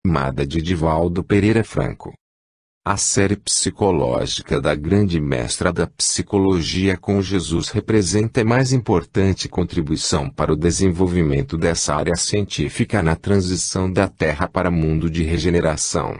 Mada de Divaldo Pereira Franco. A série psicológica da grande mestra da psicologia com Jesus representa a mais importante contribuição para o desenvolvimento dessa área científica na transição da Terra para mundo de regeneração.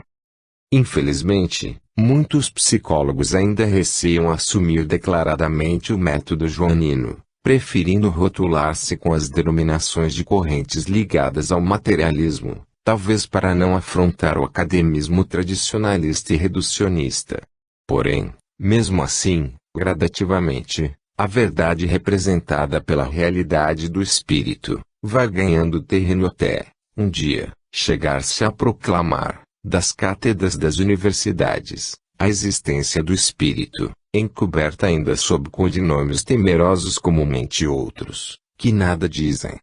Infelizmente, muitos psicólogos ainda receiam assumir declaradamente o método joanino, preferindo rotular-se com as denominações de correntes ligadas ao materialismo, talvez para não afrontar o academismo tradicionalista e reducionista. Porém, mesmo assim, gradativamente, a verdade representada pela realidade do espírito, vai ganhando terreno até, um dia, chegar-se a proclamar, das cátedras das universidades, a existência do espírito, encoberta ainda sob codinomes temerosos comumente outros, que nada dizem.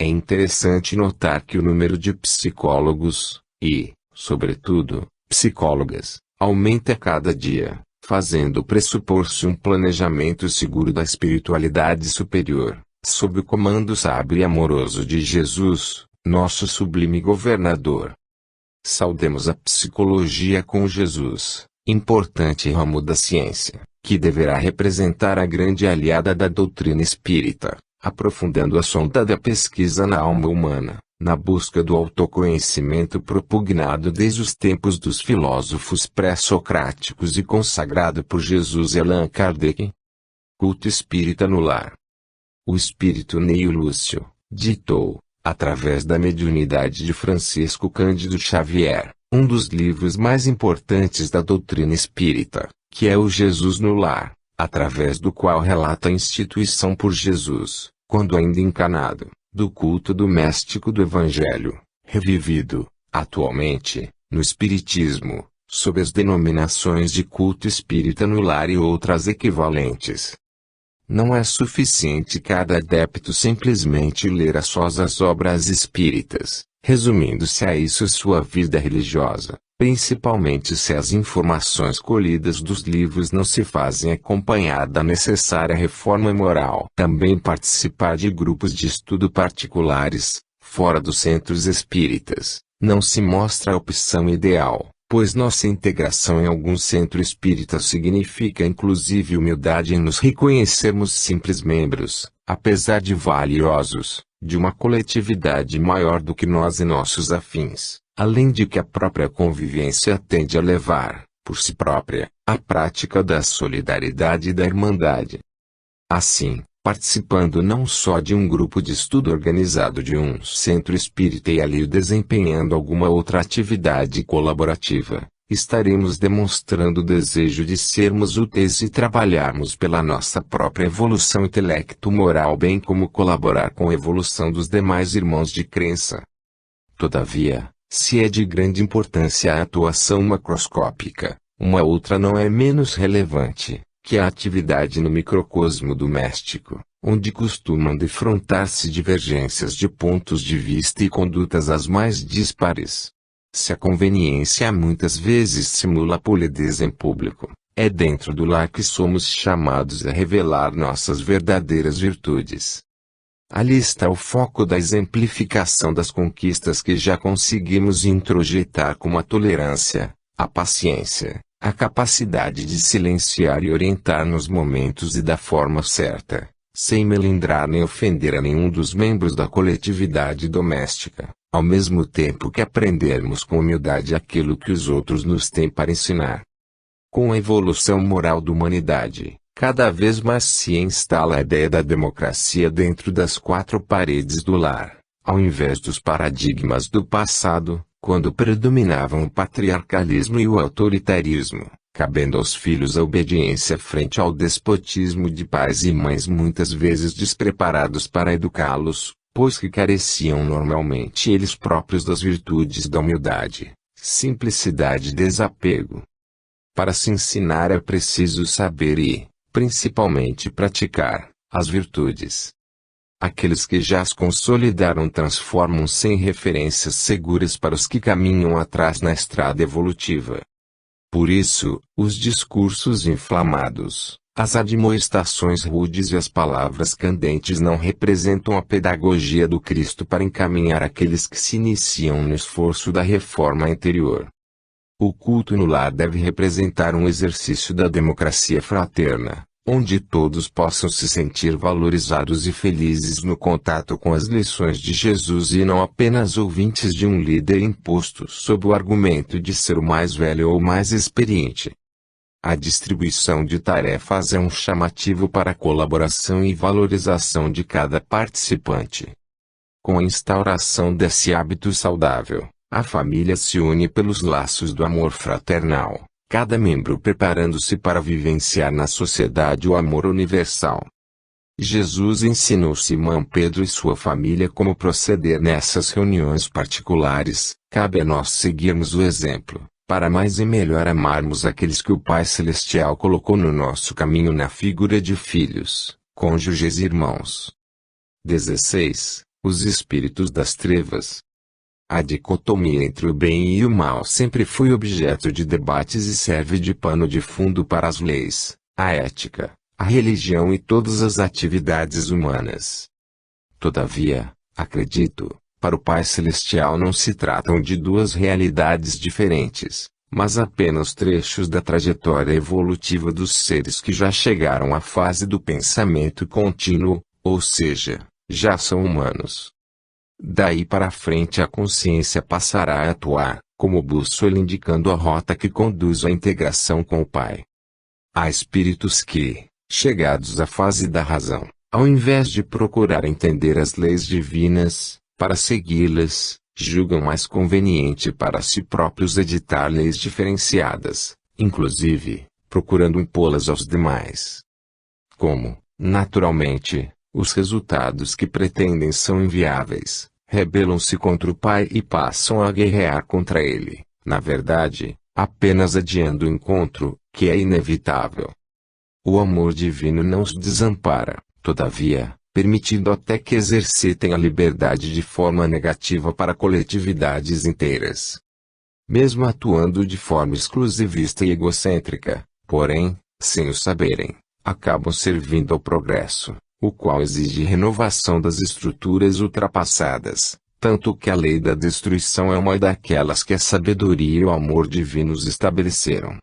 É interessante notar que o número de psicólogos, e, sobretudo, psicólogas, aumenta a cada dia, fazendo pressupor-se um planejamento seguro da espiritualidade superior, sob o comando sábio e amoroso de Jesus, nosso sublime governador. Saudemos a psicologia com Jesus, importante ramo da ciência, que deverá representar a grande aliada da doutrina espírita, aprofundando a sonda da pesquisa na alma humana, na busca do autoconhecimento propugnado desde os tempos dos filósofos pré-socráticos e consagrado por Jesus e Allan Kardec. Culto espírita no lar. O espírito Neio Lúcio ditou, através da mediunidade de Francisco Cândido Xavier, um dos livros mais importantes da doutrina espírita, que é o Jesus no Lar, através do qual relata a instituição por Jesus, quando ainda encarnado, do culto doméstico do Evangelho, revivido, atualmente, no Espiritismo, sob as denominações de culto espírita no lar e outras equivalentes. Não é suficiente cada adepto simplesmente ler as obras espíritas, resumindo-se a isso sua vida religiosa, principalmente se as informações colhidas dos livros não se fazem acompanhar da necessária reforma moral. Também participar de grupos de estudo particulares, fora dos centros espíritas, não se mostra a opção ideal, pois nossa integração em algum centro espírita significa inclusive humildade em nos reconhecermos simples membros, apesar de valiosos, de uma coletividade maior do que nós e nossos afins, além de que a própria convivência tende a levar, por si própria, a prática da solidariedade e da irmandade. Assim, participando não só de um grupo de estudo organizado de um centro espírita e ali desempenhando alguma outra atividade colaborativa, estaremos demonstrando o desejo de sermos úteis e trabalharmos pela nossa própria evolução intelecto-moral, bem como colaborar com a evolução dos demais irmãos de crença. Todavia, se é de grande importância a atuação macroscópica, uma outra não é menos relevante, que a atividade no microcosmo doméstico, onde costumam defrontar-se divergências de pontos de vista e condutas as mais dispares. Se a conveniência muitas vezes simula a polidez em público, é dentro do lar que somos chamados a revelar nossas verdadeiras virtudes. Ali está o foco da exemplificação das conquistas que já conseguimos introjetar, como a tolerância, a paciência, a capacidade de silenciar e orientar nos momentos e da forma certa, sem melindrar nem ofender a nenhum dos membros da coletividade doméstica, ao mesmo tempo que aprendermos com humildade aquilo que os outros nos têm para ensinar. Com a evolução moral da humanidade, cada vez mais se instala a ideia da democracia dentro das quatro paredes do lar, ao invés dos paradigmas do passado, quando predominavam o patriarcalismo e o autoritarismo, cabendo aos filhos a obediência frente ao despotismo de pais e mães muitas vezes despreparados para educá-los, pois que careciam normalmente eles próprios das virtudes da humildade, simplicidade e desapego. Para se ensinar é preciso saber e, principalmente, praticar as virtudes. Aqueles que já as consolidaram transformam-se em referências seguras para os que caminham atrás na estrada evolutiva. Por isso, os discursos inflamados, As admoestações rudes e as palavras candentes não representam a pedagogia do Cristo para encaminhar aqueles que se iniciam no esforço da reforma interior. O culto no lar deve representar um exercício da democracia fraterna, onde todos possam se sentir valorizados e felizes no contato com as lições de Jesus e não apenas ouvintes de um líder imposto sob o argumento de ser o mais velho ou mais experiente. A distribuição de tarefas é um chamativo para a colaboração e valorização de cada participante. Com a instauração desse hábito saudável, a família se une pelos laços do amor fraternal, cada membro preparando-se para vivenciar na sociedade o amor universal. Jesus ensinou Simão Pedro e sua família como proceder nessas reuniões particulares. Cabe a nós seguirmos o exemplo, para mais e melhor amarmos aqueles que o Pai Celestial colocou no nosso caminho na figura de filhos, cônjuges e irmãos. 16. Os espíritos das trevas. A dicotomia entre o bem e o mal sempre foi objeto de debates e serve de pano de fundo para as leis, a ética, a religião e todas as atividades humanas. Todavia, acredito, para o Pai Celestial não se tratam de duas realidades diferentes, mas apenas trechos da trajetória evolutiva dos seres que já chegaram à fase do pensamento contínuo, ou seja, já são humanos. Daí para frente a consciência passará a atuar, como bússola indicando a rota que conduz à integração com o Pai. Há espíritos que, chegados à fase da razão, ao invés de procurar entender as leis divinas, para segui-las, julgam mais conveniente para si próprios editar leis diferenciadas, inclusive, procurando impô-las aos demais. Como, naturalmente, os resultados que pretendem são inviáveis, rebelam-se contra o Pai e passam a guerrear contra ele, na verdade, apenas adiando o encontro, que é inevitável. O amor divino não os desampara, todavia, permitindo até que exercitem a liberdade de forma negativa para coletividades inteiras. Mesmo atuando de forma exclusivista e egocêntrica, porém, sem o saberem, acabam servindo ao progresso, o qual exige renovação das estruturas ultrapassadas, tanto que a lei da destruição é uma daquelas que a sabedoria e o amor divinos estabeleceram.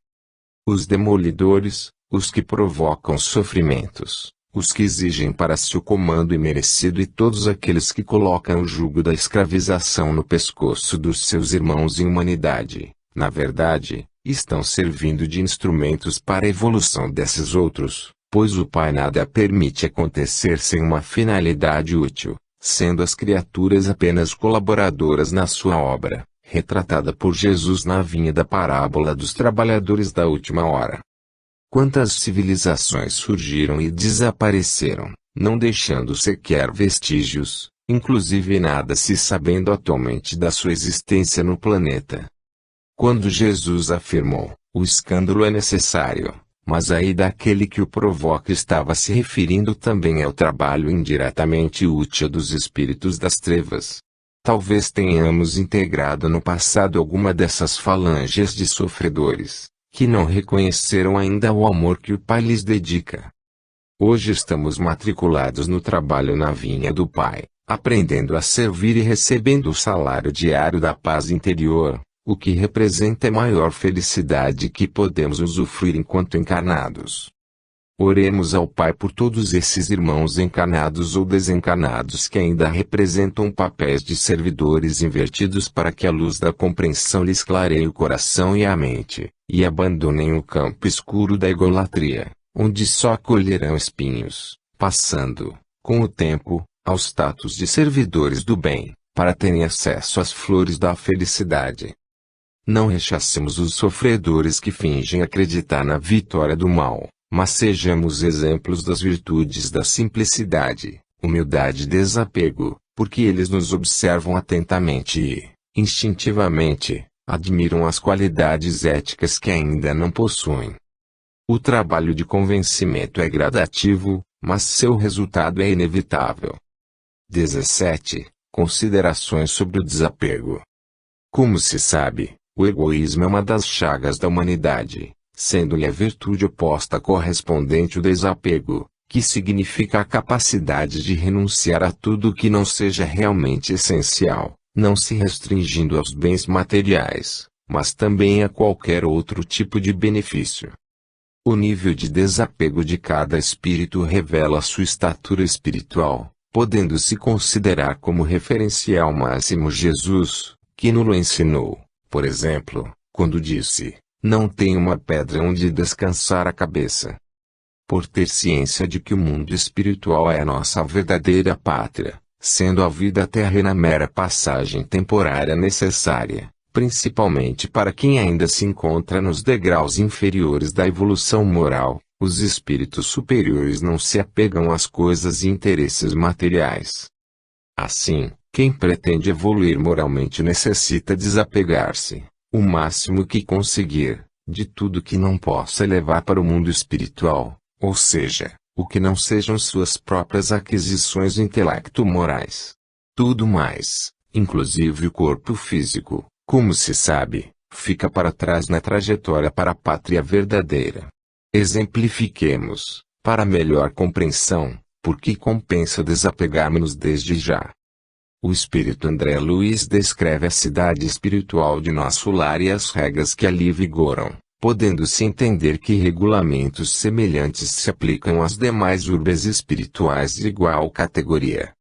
Os demolidores, os que provocam sofrimentos, os que exigem para si o comando imerecido e todos aqueles que colocam o jugo da escravização no pescoço dos seus irmãos em humanidade, na verdade, estão servindo de instrumentos para a evolução desses outros, pois o Pai nada permite acontecer sem uma finalidade útil, sendo as criaturas apenas colaboradoras na sua obra, retratada por Jesus na vinha da parábola dos trabalhadores da última hora. Quantas civilizações surgiram e desapareceram, não deixando sequer vestígios, inclusive nada se sabendo atualmente da sua existência no planeta. Quando Jesus afirmou, o escândalo é necessário, mas aí daquele que o provoca estava se referindo também ao trabalho indiretamente útil dos espíritos das trevas. Talvez tenhamos integrado no passado alguma dessas falanges de sofredores, que não reconheceram ainda o amor que o Pai lhes dedica. Hoje estamos matriculados no trabalho na vinha do Pai, aprendendo a servir e recebendo o salário diário da paz interior, o que representa a maior felicidade que podemos usufruir enquanto encarnados. Oremos ao Pai por todos esses irmãos encarnados ou desencarnados que ainda representam papéis de servidores invertidos para que a luz da compreensão lhes clareie o coração e a mente, e abandonem o campo escuro da egolatria, onde só colherão espinhos, passando, com o tempo, ao status de servidores do bem, para terem acesso às flores da felicidade. Não rechacemos os sofredores que fingem acreditar na vitória do mal, mas sejamos exemplos das virtudes da simplicidade, humildade e desapego, porque eles nos observam atentamente e, instintivamente, admiram as qualidades éticas que ainda não possuem. O trabalho de convencimento é gradativo, mas seu resultado é inevitável. 17. Considerações sobre o desapego. Como se sabe, o egoísmo é uma das chagas da humanidade, sendo-lhe a virtude oposta correspondente o desapego, que significa a capacidade de renunciar a tudo que não seja realmente essencial, não se restringindo aos bens materiais, mas também a qualquer outro tipo de benefício. O nível de desapego de cada espírito revela sua estatura espiritual, podendo-se considerar como referencial máximo Jesus, que nos ensinou, por exemplo, quando disse: "Não tenho uma pedra onde descansar a cabeça." Por ter ciência de que o mundo espiritual é a nossa verdadeira pátria, sendo a vida terrena mera passagem temporária necessária, principalmente para quem ainda se encontra nos degraus inferiores da evolução moral, os espíritos superiores não se apegam às coisas e interesses materiais. Assim, quem pretende evoluir moralmente necessita desapegar-se, o máximo que conseguir, de tudo que não possa levar para o mundo espiritual, ou seja, o que não sejam suas próprias aquisições intelecto-morais. Tudo mais, inclusive o corpo físico, como se sabe, fica para trás na trajetória para a pátria verdadeira. Exemplifiquemos, para melhor compreensão, por que compensa desapegarmos-nos desde já. O espírito André Luiz descreve a cidade espiritual de nosso lar e as regras que ali vigoram, podendo-se entender que regulamentos semelhantes se aplicam às demais urbes espirituais de igual categoria.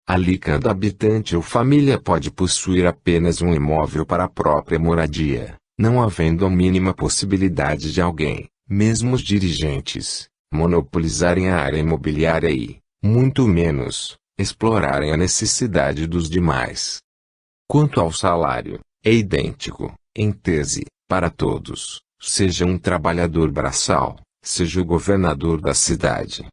Ali cada habitante ou família pode possuir apenas um imóvel para a própria moradia, não havendo a mínima possibilidade de alguém, mesmo os dirigentes, monopolizarem a área imobiliária e, muito menos, explorarem a necessidade dos demais. Quanto ao salário, é idêntico, em tese, para todos, seja um trabalhador braçal, seja o governador da cidade.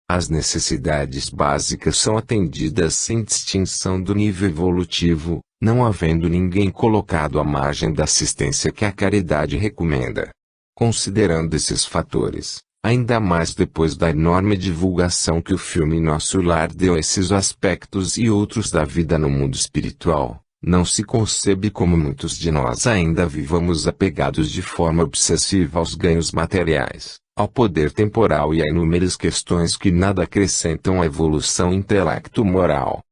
As necessidades básicas são atendidas sem distinção do nível evolutivo, não havendo ninguém colocado à margem da assistência que a caridade recomenda. Considerando esses fatores, ainda mais depois da enorme divulgação que o filme Nosso Lar deu a esses aspectos e outros da vida no mundo espiritual, não se concebe como muitos de nós ainda vivamos apegados de forma obsessiva aos ganhos materiais, ao poder temporal e a inúmeras questões que nada acrescentam à evolução intelecto-moral.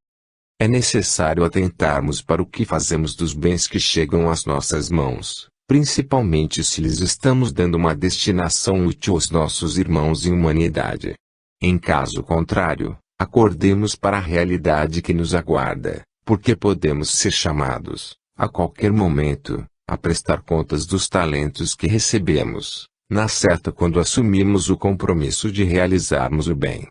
É necessário atentarmos para o que fazemos dos bens que chegam às nossas mãos, principalmente se lhes estamos dando uma destinação útil aos nossos irmãos em humanidade. Em caso contrário, acordemos para a realidade que nos aguarda, porque podemos ser chamados, a qualquer momento, a prestar contas dos talentos que recebemos, na certa quando assumimos o compromisso de realizarmos o bem.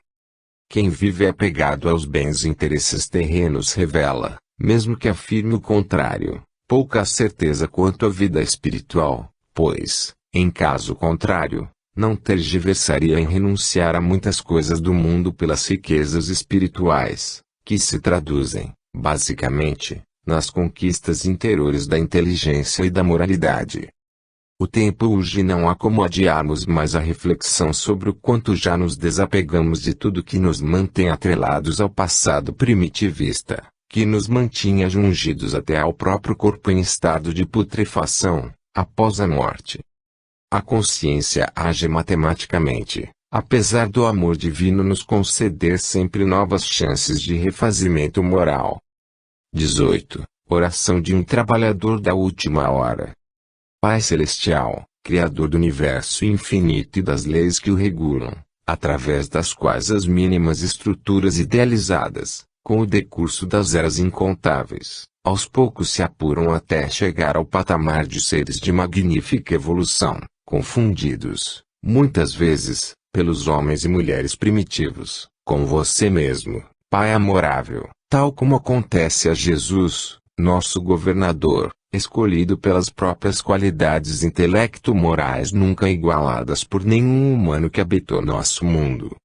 Quem vive apegado aos bens e interesses terrenos revela, mesmo que afirme o contrário, pouca certeza quanto à vida espiritual, pois, em caso contrário, não tergiversaria em renunciar a muitas coisas do mundo pelas riquezas espirituais, que se traduzem, basicamente, nas conquistas interiores da inteligência e da moralidade. O tempo urge não há como adiarmos mais a reflexão sobre o quanto já nos desapegamos de tudo que nos mantém atrelados ao passado primitivista, que nos mantinha jungidos até ao próprio corpo em estado de putrefação, após a morte. A consciência age matematicamente, apesar do amor divino nos conceder sempre novas chances de refazimento moral. 18. Oração de um trabalhador da última hora. Pai Celestial, Criador do Universo infinito e das leis que o regulam, através das quais as mínimas estruturas idealizadas, com o decurso das eras incontáveis, aos poucos se apuram até chegar ao patamar de seres de magnífica evolução, confundidos, muitas vezes, pelos homens e mulheres primitivos, com você mesmo, Pai amorável, tal como acontece a Jesus, nosso governador, escolhido pelas próprias qualidades intelecto-morais nunca igualadas por nenhum humano que habitou nosso mundo.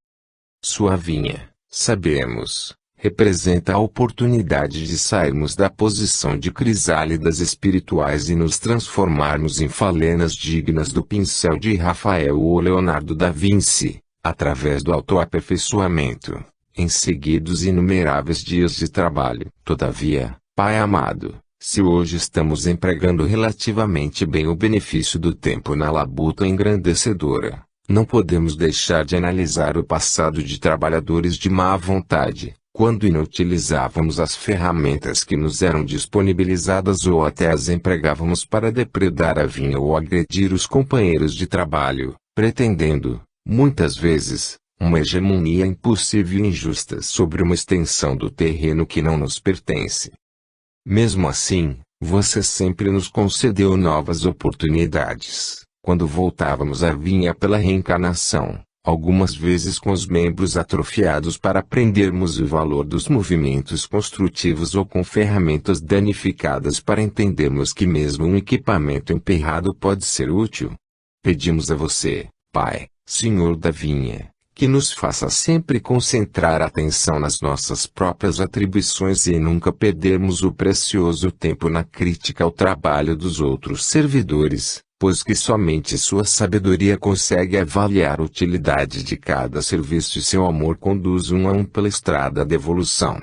Sua vinha, sabemos, representa a oportunidade de sairmos da posição de crisálidas espirituais e nos transformarmos em falenas dignas do pincel de Rafael ou Leonardo da Vinci, através do autoaperfeiçoamento, em seguidos inumeráveis dias de trabalho. Todavia, Pai amado, Se hoje estamos empregando relativamente bem o benefício do tempo na labuta engrandecedora, não podemos deixar de analisar o passado de trabalhadores de má vontade, quando inutilizávamos as ferramentas que nos eram disponibilizadas ou até as empregávamos para depredar a vinha ou agredir os companheiros de trabalho, pretendendo, muitas vezes, uma hegemonia impossível e injusta sobre uma extensão do terreno que não nos pertence. Mesmo assim, você sempre nos concedeu novas oportunidades, quando voltávamos à vinha pela reencarnação, algumas vezes com os membros atrofiados para aprendermos o valor dos movimentos construtivos ou com ferramentas danificadas para entendermos que mesmo um equipamento emperrado pode ser útil. Pedimos a você, Pai, Senhor da vinha, que nos faça sempre concentrar a atenção nas nossas próprias atribuições e nunca perdermos o precioso tempo na crítica ao trabalho dos outros servidores, pois que somente sua sabedoria consegue avaliar a utilidade de cada serviço e seu amor conduz um a um pela estrada da evolução.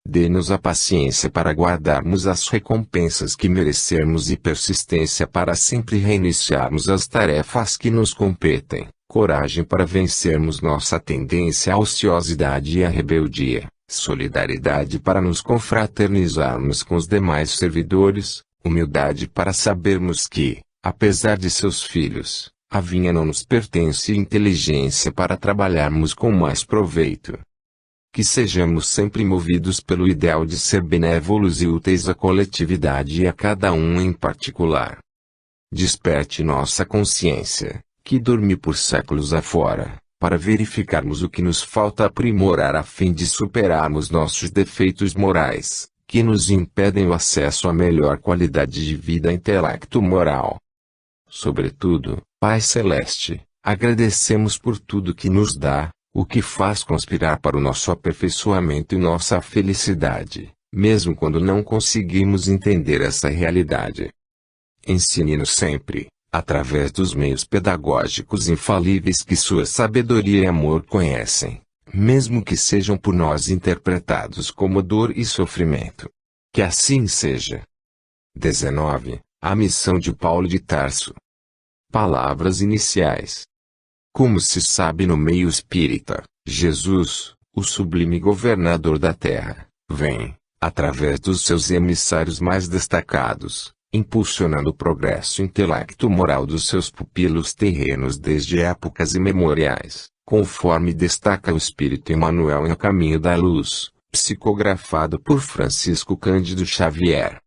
Dê-nos a paciência para guardarmos as recompensas que merecermos e persistência para sempre reiniciarmos as tarefas que nos competem. Coragem para vencermos nossa tendência à ociosidade e à rebeldia, solidariedade para nos confraternizarmos com os demais servidores, humildade para sabermos que, apesar de seus filhos, a vinha não nos pertence e inteligência para trabalharmos com mais proveito. Que sejamos sempre movidos pelo ideal de ser benévolos e úteis à coletividade e a cada um em particular. Desperte nossa consciência, que dorme por séculos afora, para verificarmos o que nos falta aprimorar a fim de superarmos nossos defeitos morais, que nos impedem o acesso à melhor qualidade de vida intelecto-moral. Sobretudo, Pai Celeste, agradecemos por tudo que nos dá, o que faz conspirar para o nosso aperfeiçoamento e nossa felicidade, mesmo quando não conseguimos entender essa realidade. Ensine-nos sempre, através dos meios pedagógicos infalíveis que sua sabedoria e amor conhecem, mesmo que sejam por nós interpretados como dor e sofrimento. Que assim seja. 19. A missão de Paulo de Tarso. Palavras iniciais. Como se sabe no meio espírita, Jesus, o sublime governador da terra, vem, através dos seus emissários mais destacados, impulsionando o progresso intelecto-moral dos seus pupilos terrenos desde épocas imemoriais, conforme destaca o Espírito Emmanuel em O Caminho da Luz, psicografado por Francisco Cândido Xavier.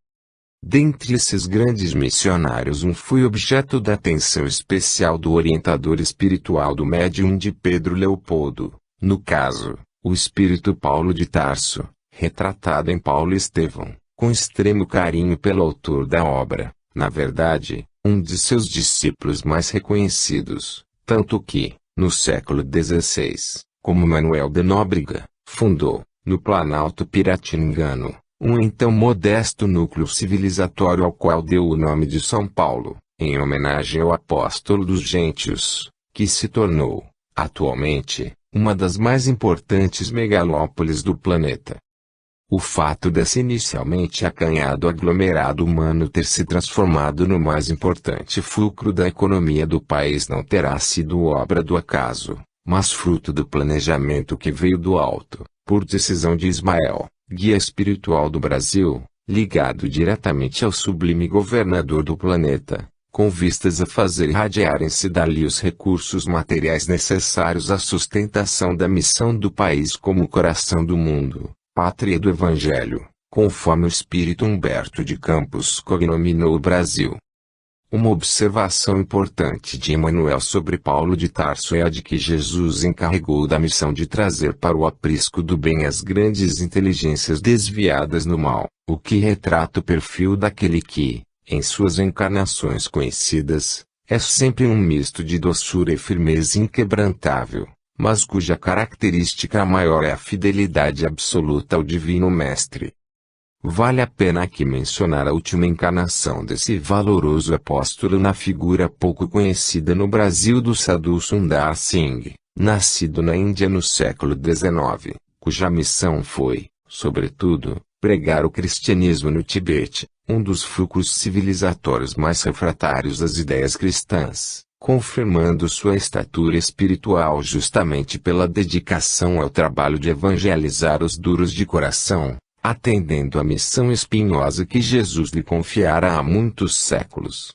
Dentre esses grandes missionários foi objeto da atenção especial do orientador espiritual do médium de Pedro Leopoldo, no caso, o espírito Paulo de Tarso, retratado em Paulo Estevão, com extremo carinho pelo autor da obra, na verdade, um de seus discípulos mais reconhecidos, tanto que, no século XVI, como Manuel de Nóbrega, fundou, no Planalto Piratingano, um então modesto núcleo civilizatório ao qual deu o nome de São Paulo, em homenagem ao apóstolo dos gentios, que se tornou, atualmente, uma das mais importantes megalópolis do planeta. O fato desse inicialmente acanhado aglomerado humano ter se transformado no mais importante fulcro da economia do país não terá sido obra do acaso, mas fruto do planejamento que veio do alto, por decisão de Ismael, guia espiritual do Brasil, ligado diretamente ao sublime governador do planeta, com vistas a fazer irradiarem-se dali os recursos materiais necessários à sustentação da missão do país como coração do mundo, pátria do Evangelho, conforme o espírito Humberto de Campos cognominou o Brasil. Uma observação importante de Emmanuel sobre Paulo de Tarso é a de que Jesus encarregou da missão de trazer para o aprisco do bem as grandes inteligências desviadas no mal, o que retrata o perfil daquele que, em suas encarnações conhecidas, é sempre um misto de doçura e firmeza inquebrantável, mas cuja característica maior é a fidelidade absoluta ao Divino Mestre. Vale a pena aqui mencionar a última encarnação desse valoroso apóstolo na figura pouco conhecida no Brasil do Sadhu Sundar Singh, nascido na Índia no século XIX, cuja missão foi, sobretudo, pregar o cristianismo no Tibete, um dos focos civilizatórios mais refratários às ideias cristãs, confirmando sua estatura espiritual justamente pela dedicação ao trabalho de evangelizar os duros de coração, atendendo à missão espinhosa que Jesus lhe confiara há muitos séculos.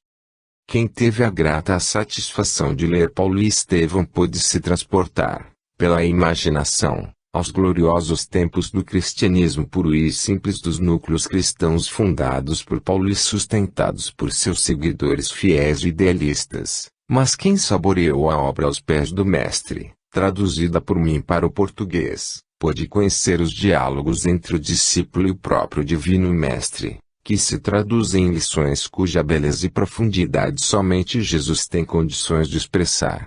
Quem teve a grata satisfação de ler Paulo e Estevão pôde se transportar, pela imaginação, aos gloriosos tempos do cristianismo puro e simples dos núcleos cristãos fundados por Paulo e sustentados por seus seguidores fiéis e idealistas. Mas quem saboreou a obra aos pés do Mestre, traduzida por mim para o português, pôde conhecer os diálogos entre o discípulo e o próprio Divino Mestre, que se traduzem em lições cuja beleza e profundidade somente Jesus tem condições de expressar.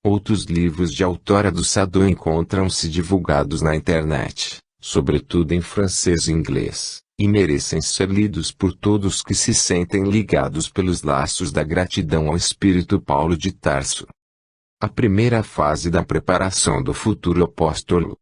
Outros livros de autora do Sadhu encontram-se divulgados na internet, sobretudo em francês e inglês, e merecem ser lidos por todos que se sentem ligados pelos laços da gratidão ao Espírito Paulo de Tarso. A primeira fase da preparação do futuro apóstolo.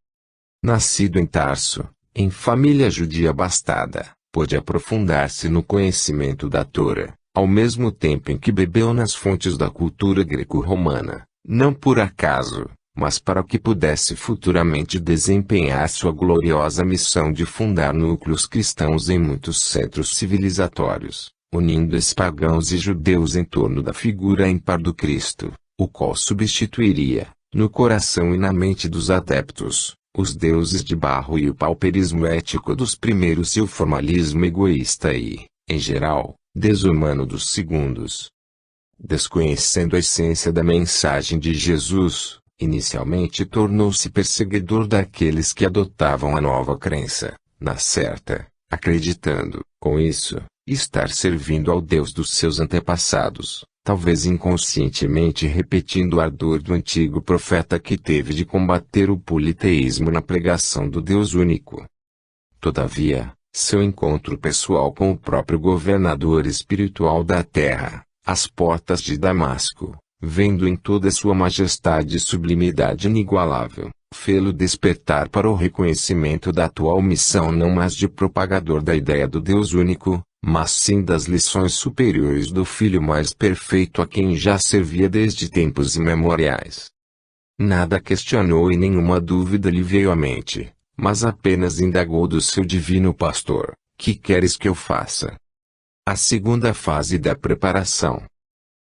Nascido em Tarso, em família judia abastada, pôde aprofundar-se no conhecimento da Tora, ao mesmo tempo em que bebeu nas fontes da cultura greco-romana. Não por acaso, mas para que pudesse futuramente desempenhar sua gloriosa missão de fundar núcleos cristãos em muitos centros civilizatórios, unindo pagãos e judeus em torno da figura ímpar do Cristo, o qual substituiria, no coração e na mente dos adeptos, os deuses de barro e o pauperismo ético dos primeiros e o formalismo egoísta e, em geral, desumano dos segundos. Desconhecendo a essência da mensagem de Jesus, inicialmente tornou-se perseguidor daqueles que adotavam a nova crença, na certa, acreditando, com isso, estar servindo ao Deus dos seus antepassados, talvez inconscientemente repetindo o ardor do antigo profeta que teve de combater o politeísmo na pregação do Deus único. Todavia, seu encontro pessoal com o próprio governador espiritual da terra, às portas de Damasco, vendo em toda sua majestade e sublimidade inigualável, fê-lo despertar para o reconhecimento da atual missão não mais de propagador da ideia do Deus único, mas sim das lições superiores do Filho mais perfeito a quem já servia desde tempos imemoriais. Nada questionou e nenhuma dúvida lhe veio à mente, mas apenas indagou do seu divino pastor: que queres que eu faça? A segunda fase da preparação.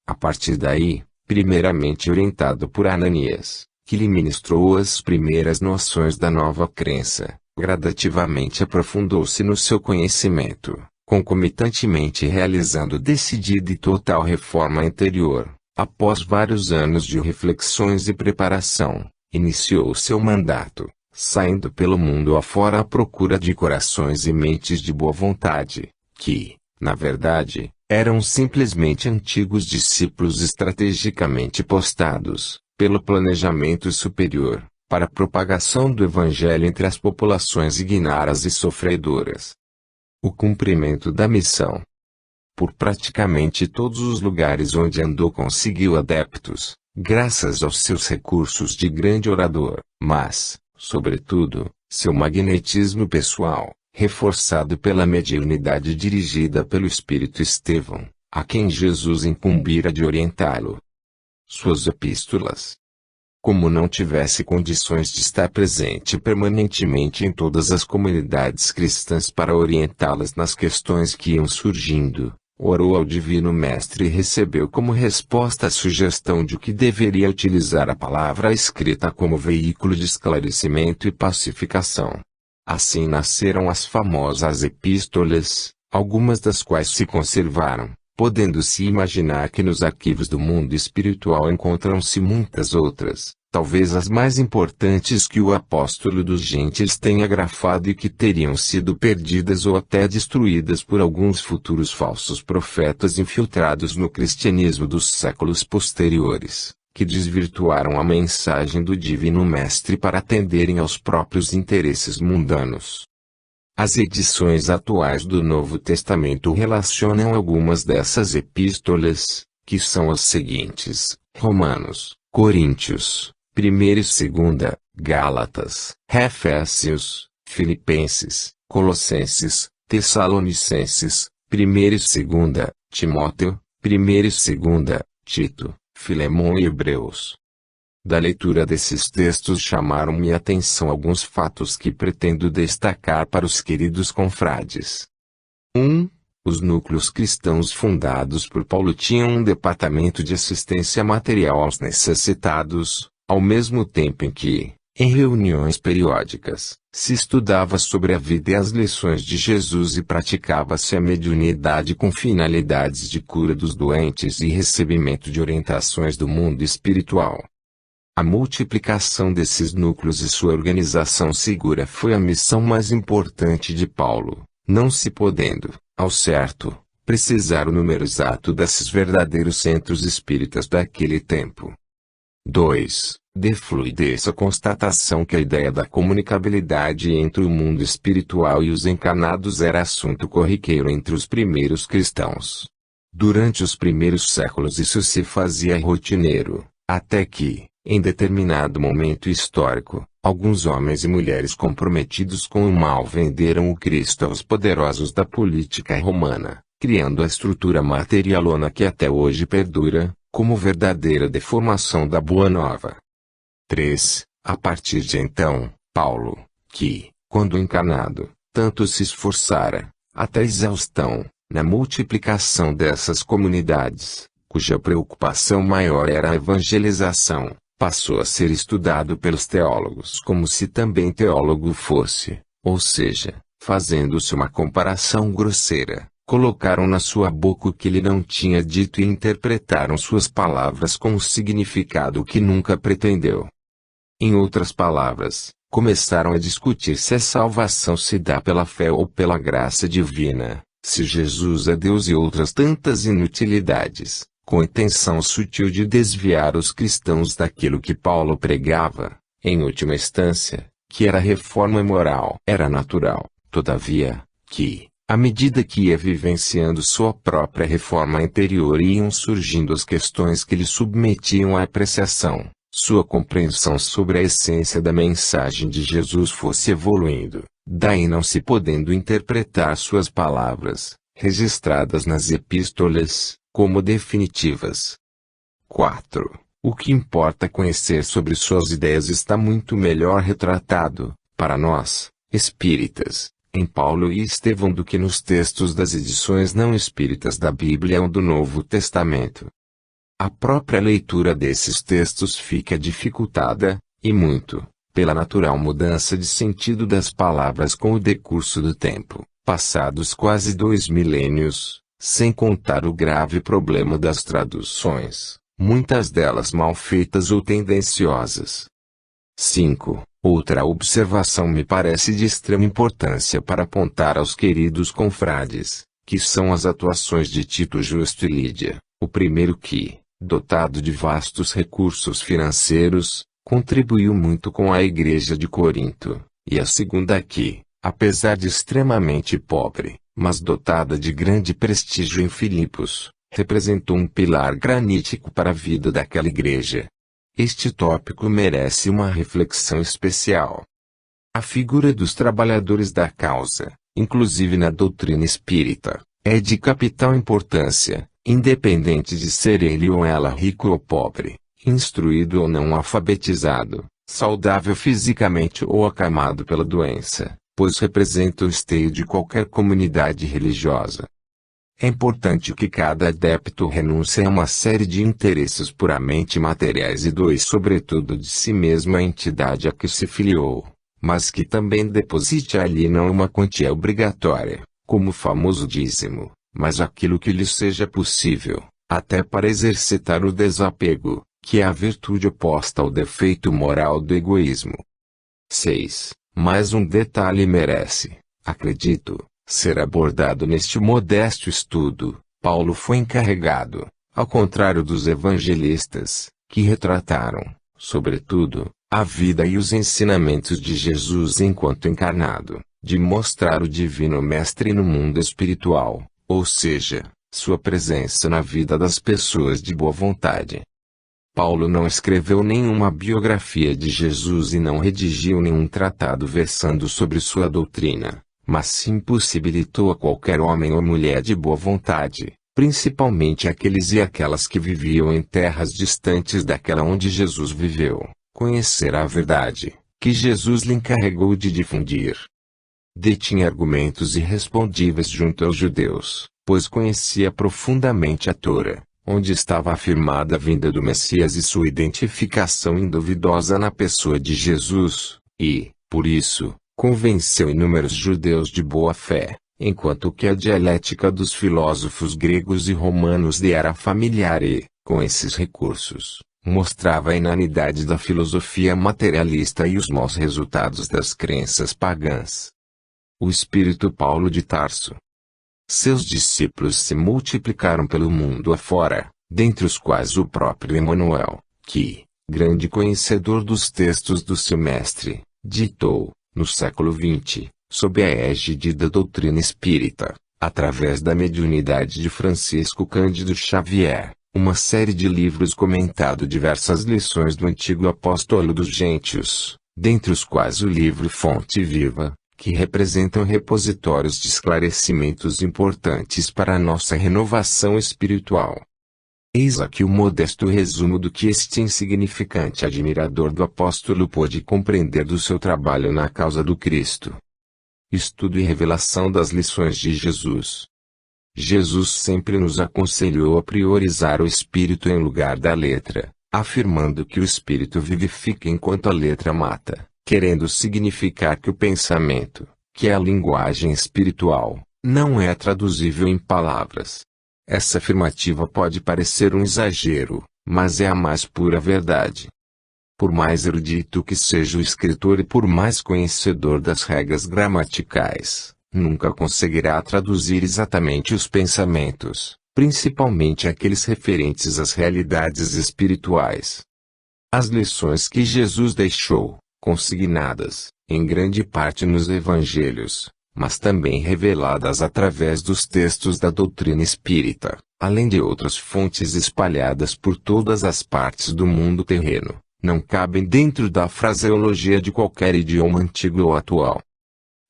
A partir daí, primeiramente orientado por Ananias, que lhe ministrou as primeiras noções da nova crença, gradativamente aprofundou-se no seu conhecimento, concomitantemente realizando decidida e total reforma interior. Após vários anos de reflexões e preparação, iniciou seu mandato, saindo pelo mundo afora à procura de corações e mentes de boa vontade, que, na verdade, eram simplesmente antigos discípulos estrategicamente postados, pelo planejamento superior, para a propagação do Evangelho entre as populações ignaras e sofredoras. O cumprimento da missão. Por praticamente todos os lugares onde andou conseguiu adeptos, graças aos seus recursos de grande orador, mas, sobretudo, seu magnetismo pessoal, reforçado pela mediunidade dirigida pelo Espírito Estevão, a quem Jesus incumbira de orientá-lo. Suas epístolas. Como não tivesse condições de estar presente permanentemente em todas as comunidades cristãs para orientá-las nas questões que iam surgindo, orou ao Divino Mestre e recebeu como resposta a sugestão de que deveria utilizar a palavra escrita como veículo de esclarecimento e pacificação. Assim nasceram as famosas epístolas, algumas das quais se conservaram, podendo-se imaginar que nos arquivos do mundo espiritual encontram-se muitas outras, talvez as mais importantes que o apóstolo dos gentios tenha grafado e que teriam sido perdidas ou até destruídas por alguns futuros falsos profetas infiltrados no cristianismo dos séculos posteriores, que desvirtuaram a mensagem do Divino Mestre para atenderem aos próprios interesses mundanos. As edições atuais do Novo Testamento relacionam algumas dessas epístolas, que são as seguintes: Romanos, Coríntios, 1ª e 2ª, Gálatas, Efésios, Filipenses, Colossenses, Tessalonicenses, 1ª e 2ª, Timóteo, 1ª e 2ª, Tito, Filemão e Hebreus. Da leitura desses textos chamaram-me a atenção alguns fatos que pretendo destacar para os queridos confrades. 1. Os núcleos cristãos fundados por Paulo tinham um departamento de assistência material aos necessitados, ao mesmo tempo em que, em reuniões periódicas, se estudava sobre a vida e as lições de Jesus e praticava-se a mediunidade com finalidades de cura dos doentes e recebimento de orientações do mundo espiritual. A multiplicação desses núcleos e sua organização segura foi a missão mais importante de Paulo, não se podendo, ao certo, precisar o número exato desses verdadeiros centros espíritas daquele tempo. 2. De fluidez a constatação que a ideia da comunicabilidade entre o mundo espiritual e os encarnados era assunto corriqueiro entre os primeiros cristãos. Durante os primeiros séculos isso se fazia rotineiro, até que, em determinado momento histórico, alguns homens e mulheres comprometidos com o mal venderam o Cristo aos poderosos da política romana, criando a estrutura materialona que até hoje perdura, como verdadeira deformação da Boa Nova. 3. A partir de então, Paulo, que, quando encarnado, tanto se esforçara, até exaustão, na multiplicação dessas comunidades, cuja preocupação maior era a evangelização, passou a ser estudado pelos teólogos como se também teólogo fosse, ou seja, fazendo-se uma comparação grosseira, colocaram na sua boca o que ele não tinha dito e interpretaram suas palavras com um significado que nunca pretendeu. Em outras palavras, começaram a discutir se a salvação se dá pela fé ou pela graça divina, se Jesus é Deus e outras tantas inutilidades, com intenção sutil de desviar os cristãos daquilo que Paulo pregava, em última instância, que era reforma moral. Era natural, todavia, que, à medida que ia vivenciando sua própria reforma interior iam surgindo as questões que lhe submetiam à apreciação, sua compreensão sobre a essência da mensagem de Jesus fosse evoluindo, daí não se podendo interpretar suas palavras, registradas nas epístolas, como definitivas. 4. O que importa conhecer sobre suas ideias está muito melhor retratado, para nós, espíritas, em Paulo e Estevão do que nos textos das edições não espíritas da Bíblia ou do Novo Testamento. A própria leitura desses textos fica dificultada, e muito, pela natural mudança de sentido das palavras com o decurso do tempo, passados quase 2 milênios. Sem contar o grave problema das traduções, muitas delas mal feitas ou tendenciosas. 5. Outra observação me parece de extrema importância para apontar aos queridos confrades, que são as atuações de Tito Justo e Lídia, o primeiro que, dotado de vastos recursos financeiros, contribuiu muito com a igreja de Corinto, e a segunda que, apesar de extremamente pobre, mas dotada de grande prestígio em Filipos, representou um pilar granítico para a vida daquela igreja. Este tópico merece uma reflexão especial. A figura dos trabalhadores da causa, inclusive na doutrina espírita, é de capital importância, independente de ser ele ou ela rico ou pobre, instruído ou não alfabetizado, saudável fisicamente ou acamado pela doença, pois representa o esteio de qualquer comunidade religiosa. É importante que cada adepto renuncie a uma série de interesses puramente materiais e doe sobretudo de si mesmo à entidade a que se filiou, mas que também deposite ali não uma quantia obrigatória, como o famoso dízimo, mas aquilo que lhe seja possível, até para exercitar o desapego, que é a virtude oposta ao defeito moral do egoísmo. 6. Mais um detalhe merece, acredito, ser abordado neste modesto estudo. Paulo foi encarregado, ao contrário dos evangelistas, que retrataram, sobretudo, a vida e os ensinamentos de Jesus enquanto encarnado, de mostrar o Divino Mestre no mundo espiritual, ou seja, sua presença na vida das pessoas de boa vontade. Paulo não escreveu nenhuma biografia de Jesus e não redigiu nenhum tratado versando sobre sua doutrina, mas sim possibilitou a qualquer homem ou mulher de boa vontade, principalmente aqueles e aquelas que viviam em terras distantes daquela onde Jesus viveu, conhecer a verdade, que Jesus lhe encarregou de difundir. Detinha argumentos irrespondíveis junto aos judeus, pois conhecia profundamente a Torá, onde estava afirmada a vinda do Messias e sua identificação induvidosa na pessoa de Jesus, e, por isso, convenceu inúmeros judeus de boa fé, enquanto que a dialética dos filósofos gregos e romanos lhe era familiar e, com esses recursos, mostrava a inanidade da filosofia materialista e os maus resultados das crenças pagãs. O espírito Paulo de Tarso. Seus discípulos se multiplicaram pelo mundo afora, dentre os quais o próprio Emanuel, que, grande conhecedor dos textos do seu mestre, ditou, no século XX, sob a égide da doutrina espírita, através da mediunidade de Francisco Cândido Xavier, uma série de livros comentando diversas lições do antigo apóstolo dos gentios, dentre os quais o livro Fonte Viva, que representam repositórios de esclarecimentos importantes para a nossa renovação espiritual. Eis aqui o modesto resumo do que este insignificante admirador do apóstolo pôde compreender do seu trabalho na causa do Cristo. Estudo e revelação das lições de Jesus. Jesus sempre nos aconselhou a priorizar o espírito em lugar da letra, afirmando que o espírito vivifica enquanto a letra mata, querendo significar que o pensamento, que é a linguagem espiritual, não é traduzível em palavras. Essa afirmativa pode parecer um exagero, mas é a mais pura verdade. Por mais erudito que seja o escritor e por mais conhecedor das regras gramaticais, nunca conseguirá traduzir exatamente os pensamentos, principalmente aqueles referentes às realidades espirituais. As lições que Jesus deixou, consignadas, em grande parte nos evangelhos, mas também reveladas através dos textos da doutrina espírita, além de outras fontes espalhadas por todas as partes do mundo terreno, não cabem dentro da fraseologia de qualquer idioma antigo ou atual.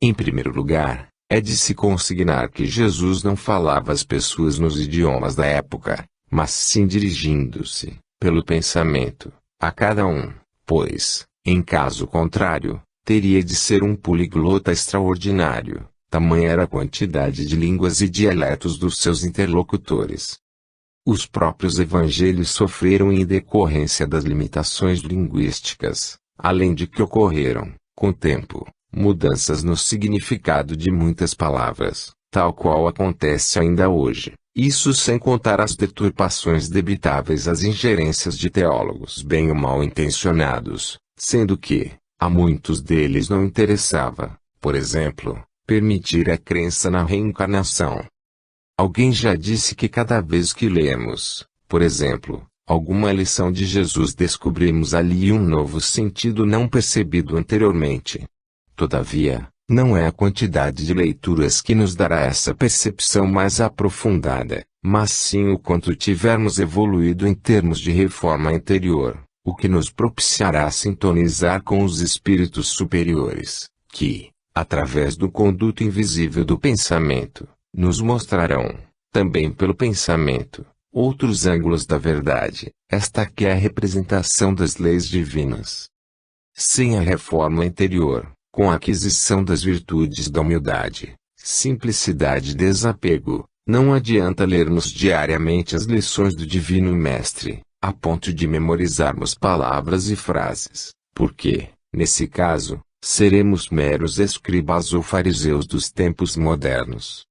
Em primeiro lugar, é de se consignar que Jesus não falava às pessoas nos idiomas da época, mas sim dirigindo-se, pelo pensamento, a cada um, pois, em caso contrário, teria de ser um poliglota extraordinário, tamanha era a quantidade de línguas e dialetos dos seus interlocutores. Os próprios evangelhos sofreram em decorrência das limitações linguísticas, além de que ocorreram, com o tempo, mudanças no significado de muitas palavras, tal qual acontece ainda hoje. Isso sem contar as deturpações debitáveis às ingerências de teólogos bem ou mal intencionados, sendo que, a muitos deles não interessava, por exemplo, permitir a crença na reencarnação. Alguém já disse que cada vez que lemos, por exemplo, alguma lição de Jesus descobrimos ali um novo sentido não percebido anteriormente. Todavia, não é a quantidade de leituras que nos dará essa percepção mais aprofundada, mas sim o quanto tivermos evoluído em termos de reforma interior, o que nos propiciará sintonizar com os espíritos superiores, que, através do conduto invisível do pensamento, nos mostrarão, também pelo pensamento, outros ângulos da verdade, esta que é a representação das leis divinas. Sem a reforma interior, com a aquisição das virtudes da humildade, simplicidade e desapego, não adianta lermos diariamente as lições do Divino Mestre, a ponto de memorizarmos palavras e frases, porque, nesse caso, seremos meros escribas ou fariseus dos tempos modernos.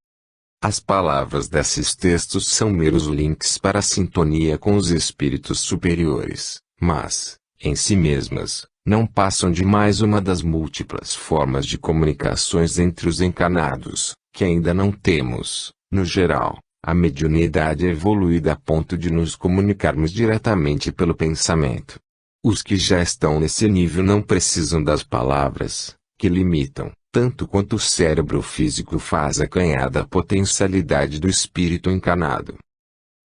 As palavras desses textos são meros links para a sintonia com os espíritos superiores, mas, em si mesmas, não passam de mais uma das múltiplas formas de comunicações entre os encarnados, que ainda não temos, no geral, a mediunidade evoluída a ponto de nos comunicarmos diretamente pelo pensamento. Os que já estão nesse nível não precisam das palavras, que limitam, tanto quanto o cérebro físico faz acanhada a potencialidade do espírito encarnado.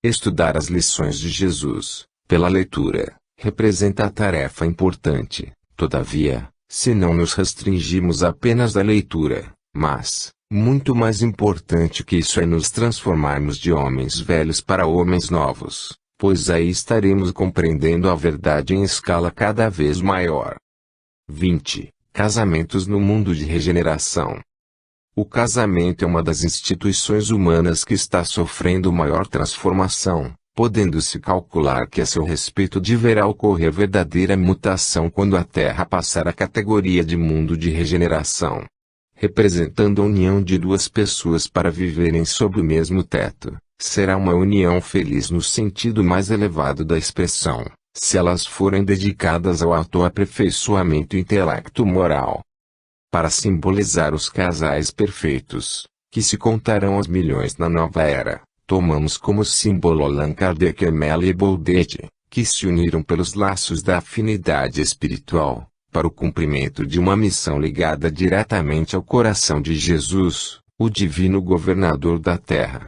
Estudar as lições de Jesus, pela leitura, representa a tarefa importante, todavia, se não nos restringimos apenas à leitura, mas, Muito mais importante que isso é nos transformarmos de homens velhos para homens novos, pois aí estaremos compreendendo a verdade em escala cada vez maior. 20. Casamentos no mundo de regeneração. O casamento é uma das instituições humanas que está sofrendo maior transformação, podendo-se calcular que a seu respeito deverá ocorrer verdadeira mutação quando a Terra passar à categoria de mundo de regeneração. Representando a união de duas pessoas para viverem sob o mesmo teto, será uma união feliz no sentido mais elevado da expressão, se elas forem dedicadas ao autoaperfeiçoamento intelecto-moral. Para simbolizar os casais perfeitos, que se contarão aos milhões na nova era, tomamos como símbolo Allan Kardec e Amélie Baudet, que se uniram pelos laços da afinidade espiritual, para o cumprimento de uma missão ligada diretamente ao coração de Jesus, o divino governador da Terra.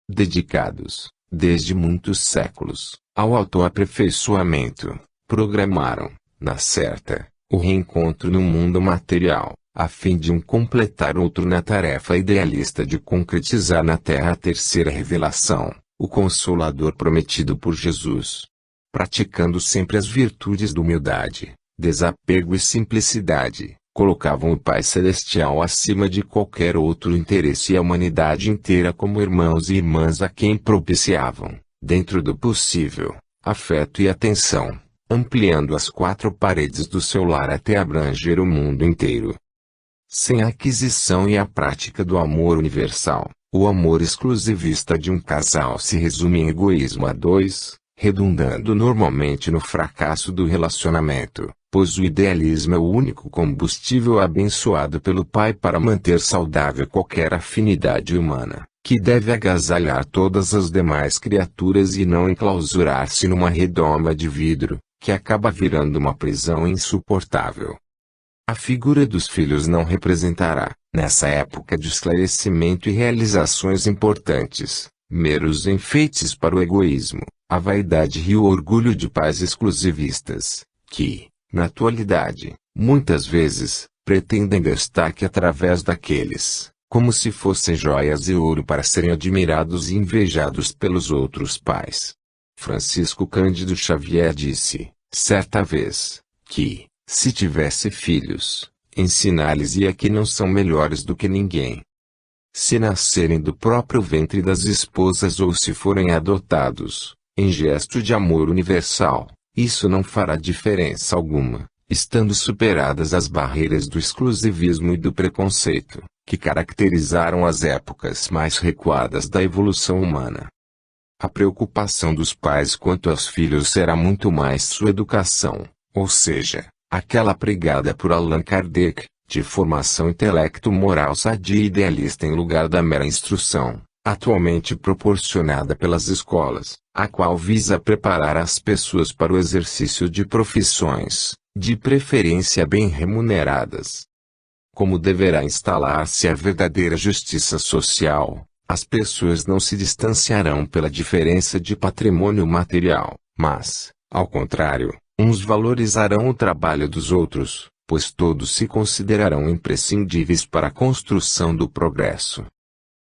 Dedicados, desde muitos séculos, ao autoaperfeiçoamento, programaram, na certa, o reencontro no mundo material, a fim de um completar outro na tarefa idealista de concretizar na Terra a terceira revelação, o Consolador prometido por Jesus. Praticando sempre as virtudes da humildade, desapego e simplicidade, colocavam o Pai Celestial acima de qualquer outro interesse e a humanidade inteira como irmãos e irmãs a quem propiciavam, dentro do possível, afeto e atenção, ampliando as quatro paredes do seu lar até abranger o mundo inteiro. Sem a aquisição e a prática do amor universal, o amor exclusivista de um casal se resume em egoísmo a dois, redundando normalmente no fracasso do relacionamento, pois o idealismo é o único combustível abençoado pelo Pai para manter saudável qualquer afinidade humana, que deve agasalhar todas as demais criaturas e não enclausurar-se numa redoma de vidro, que acaba virando uma prisão insuportável. A figura dos filhos não representará, nessa época de esclarecimento e realizações importantes, meros enfeites para o egoísmo, a vaidade e o orgulho de pais exclusivistas, que, na atualidade, muitas vezes, pretendem destaque através daqueles, como se fossem joias e ouro para serem admirados e invejados pelos outros pais. Francisco Cândido Xavier disse, certa vez, que, se tivesse filhos, ensinar-lhes-ia que não são melhores do que ninguém. Se nascerem do próprio ventre das esposas ou se forem adotados, em gesto de amor universal, isso não fará diferença alguma, estando superadas as barreiras do exclusivismo e do preconceito, que caracterizaram as épocas mais recuadas da evolução humana. A preocupação dos pais quanto aos filhos será muito mais sua educação, ou seja, aquela pregada por Allan Kardec, de formação intelecto-moral sadia e idealista em lugar da mera instrução, atualmente proporcionada pelas escolas, a qual visa preparar as pessoas para o exercício de profissões, de preferência bem remuneradas. Como deverá instalar-se a verdadeira justiça social, as pessoas não se distanciarão pela diferença de patrimônio material, mas, ao contrário, uns valorizarão o trabalho dos outros, pois todos se considerarão imprescindíveis para a construção do progresso.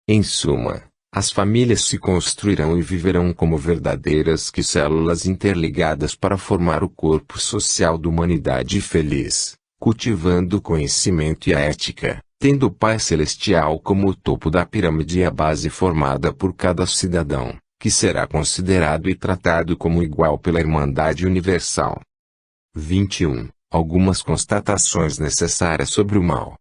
Em suma, as famílias se construirão e viverão como verdadeiras células interligadas para formar o corpo social da humanidade feliz, cultivando o conhecimento e a ética, tendo o Pai Celestial como o topo da pirâmide e a base formada por cada cidadão, que será considerado e tratado como igual pela Irmandade Universal. 21. Algumas constatações necessárias sobre o mal.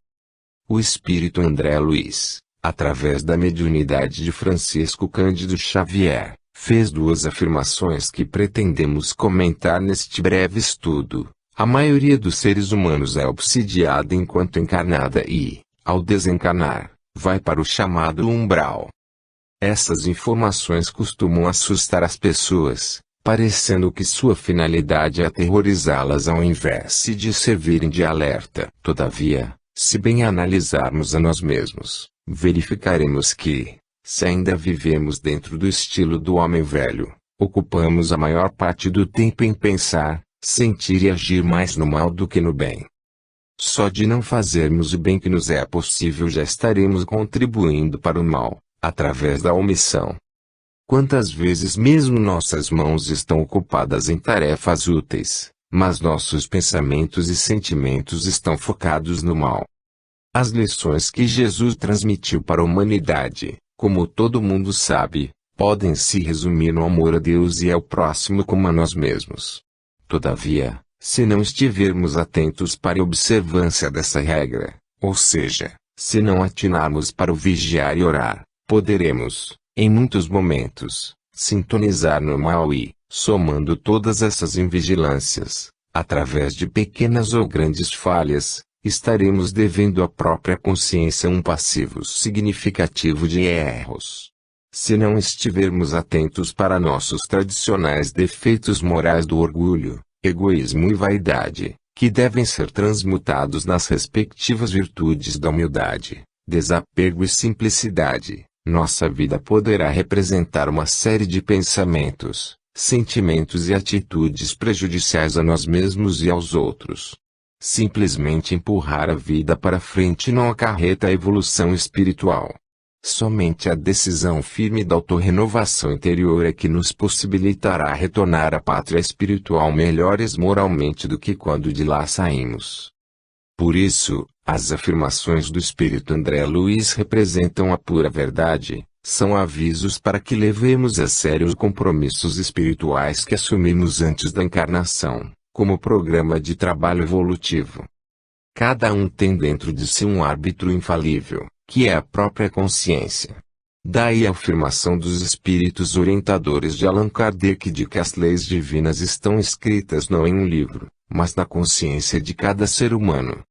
O espírito André Luiz, através da mediunidade de Francisco Cândido Xavier, fez duas afirmações que pretendemos comentar neste breve estudo. A maioria dos seres humanos é obsidiada enquanto encarnada e, ao desencarnar, vai para o chamado umbral. Essas informações costumam assustar as pessoas, parecendo que sua finalidade é aterrorizá-las ao invés de servirem de alerta. Todavia, se bem analisarmos a nós mesmos, verificaremos que, se ainda vivemos dentro do estilo do homem velho, ocupamos a maior parte do tempo em pensar, sentir e agir mais no mal do que no bem. Só de não fazermos o bem que nos é possível já estaremos contribuindo para o mal, através da omissão. Quantas vezes mesmo nossas mãos estão ocupadas em tarefas úteis, mas nossos pensamentos e sentimentos estão focados no mal. As lições que Jesus transmitiu para a humanidade, como todo mundo sabe, podem se resumir no amor a Deus e ao próximo como a nós mesmos. Todavia, se não estivermos atentos para a observância dessa regra, ou seja, se não atinarmos para o vigiar e orar, poderemos, em muitos momentos, sintonizar no mal e, somando todas essas invigilâncias, através de pequenas ou grandes falhas, estaremos devendo à própria consciência um passivo significativo de erros. Se não estivermos atentos para nossos tradicionais defeitos morais do orgulho, egoísmo e vaidade, que devem ser transmutados nas respectivas virtudes da humildade, desapego e simplicidade, nossa vida poderá representar uma série de pensamentos, sentimentos e atitudes prejudiciais a nós mesmos e aos outros. Simplesmente empurrar a vida para frente não acarreta a evolução espiritual. Somente a decisão firme da autorrenovação interior é que nos possibilitará retornar à pátria espiritual melhores moralmente do que quando de lá saímos. Por isso, as afirmações do Espírito André Luiz representam a pura verdade, são avisos para que levemos a sério os compromissos espirituais que assumimos antes da encarnação, como programa de trabalho evolutivo. Cada um tem dentro de si um árbitro infalível, que é a própria consciência. Daí a afirmação dos espíritos orientadores de Allan Kardec de que as leis divinas estão escritas não em um livro, mas na consciência de cada ser humano.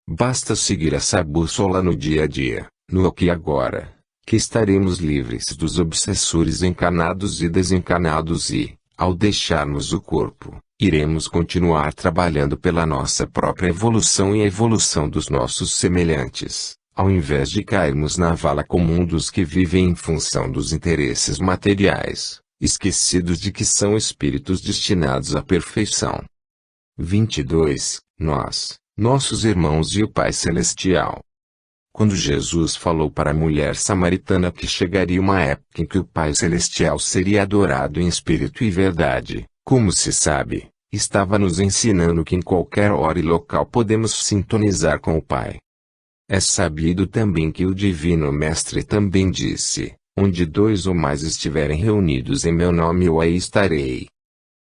Basta seguir essa bússola no dia a dia, no aqui e agora, que estaremos livres dos obsessores encarnados e desencarnados e, ao deixarmos o corpo, iremos continuar trabalhando pela nossa própria evolução e a evolução dos nossos semelhantes, ao invés de cairmos na vala comum dos que vivem em função dos interesses materiais, esquecidos de que são espíritos destinados à perfeição. 22. Nossos irmãos e o Pai Celestial. Quando Jesus falou para a mulher samaritana que chegaria uma época em que o Pai Celestial seria adorado em espírito e verdade, como se sabe, estava nos ensinando que em qualquer hora e local podemos sintonizar com o Pai. É sabido também que o Divino Mestre também disse, onde 2 ou mais estiverem reunidos em meu nome eu aí estarei.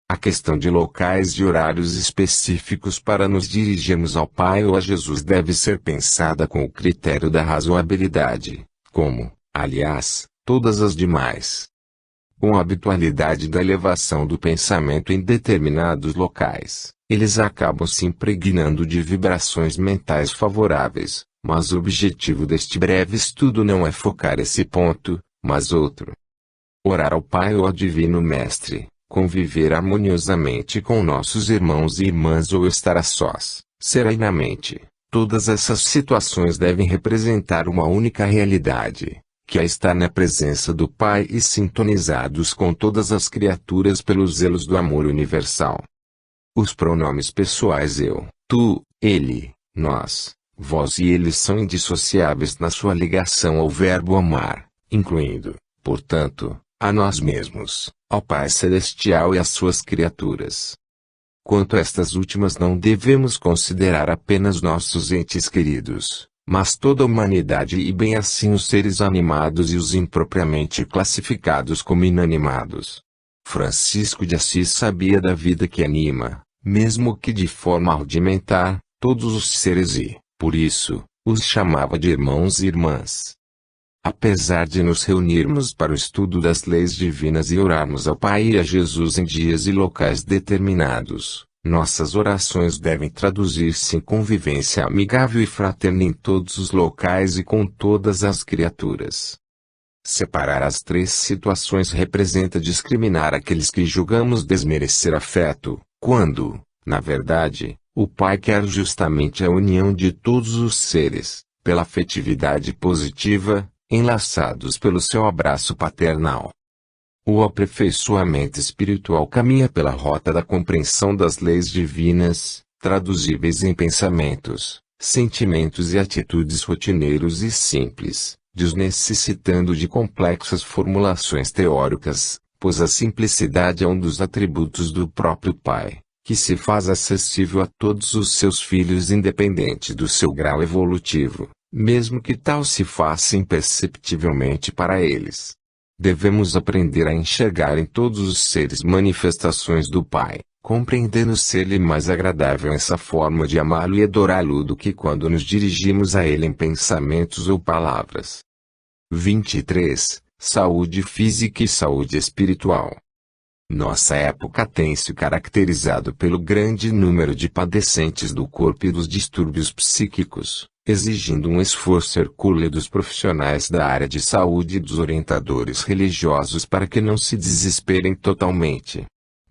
A questão de locais e horários específicos para nos dirigirmos ao Pai ou a Jesus deve ser pensada com o critério da razoabilidade, como, aliás, todas as demais. Com a habitualidade da elevação do pensamento em determinados locais, eles acabam se impregnando de vibrações mentais favoráveis, mas o objetivo deste breve estudo não é focar esse ponto, mas outro. Orar ao Pai ou ao Divino Mestre, conviver harmoniosamente com nossos irmãos e irmãs ou estar a sós, serenamente, todas essas situações devem representar uma única realidade, que é estar na presença do Pai e sintonizados com todas as criaturas pelos zelos do amor universal. Os pronomes pessoais eu, tu, ele, nós, vós e eles são indissociáveis na sua ligação ao verbo amar, incluindo, portanto, a nós mesmos, ao Pai Celestial e às suas criaturas. Quanto a estas últimas não devemos considerar apenas nossos entes queridos, mas toda a humanidade e bem assim os seres animados e os impropriamente classificados como inanimados. Francisco de Assis sabia da vida que anima, mesmo que de forma rudimentar, todos os seres e, por isso, os chamava de irmãos e irmãs. Apesar de nos reunirmos para o estudo das leis divinas e orarmos ao Pai e a Jesus em dias e locais determinados, nossas orações devem traduzir-se em convivência amigável e fraterna em todos os locais e com todas as criaturas. Separar as 3 situações representa discriminar aqueles que julgamos desmerecer afeto, quando, na verdade, o Pai quer justamente a união de todos os seres, pela afetividade positiva, enlaçados pelo seu abraço paternal. O aperfeiçoamento espiritual caminha pela rota da compreensão das leis divinas, traduzíveis em pensamentos, sentimentos e atitudes rotineiros e simples, desnecessitando de complexas formulações teóricas, pois a simplicidade é um dos atributos do próprio Pai, que se faz acessível a todos os seus filhos independente do seu grau evolutivo, mesmo que tal se faça imperceptivelmente para eles. Devemos aprender a enxergar em todos os seres manifestações do Pai, compreendendo ser-lhe mais agradável essa forma de amá-lo e adorá-lo do que quando nos dirigimos a ele em pensamentos ou palavras. 23. Saúde física e saúde espiritual. Nossa época tem se caracterizado pelo grande número de padecentes do corpo e dos distúrbios psíquicos, exigindo um esforço hercúleo dos profissionais da área de saúde e dos orientadores religiosos para que não se desesperem totalmente.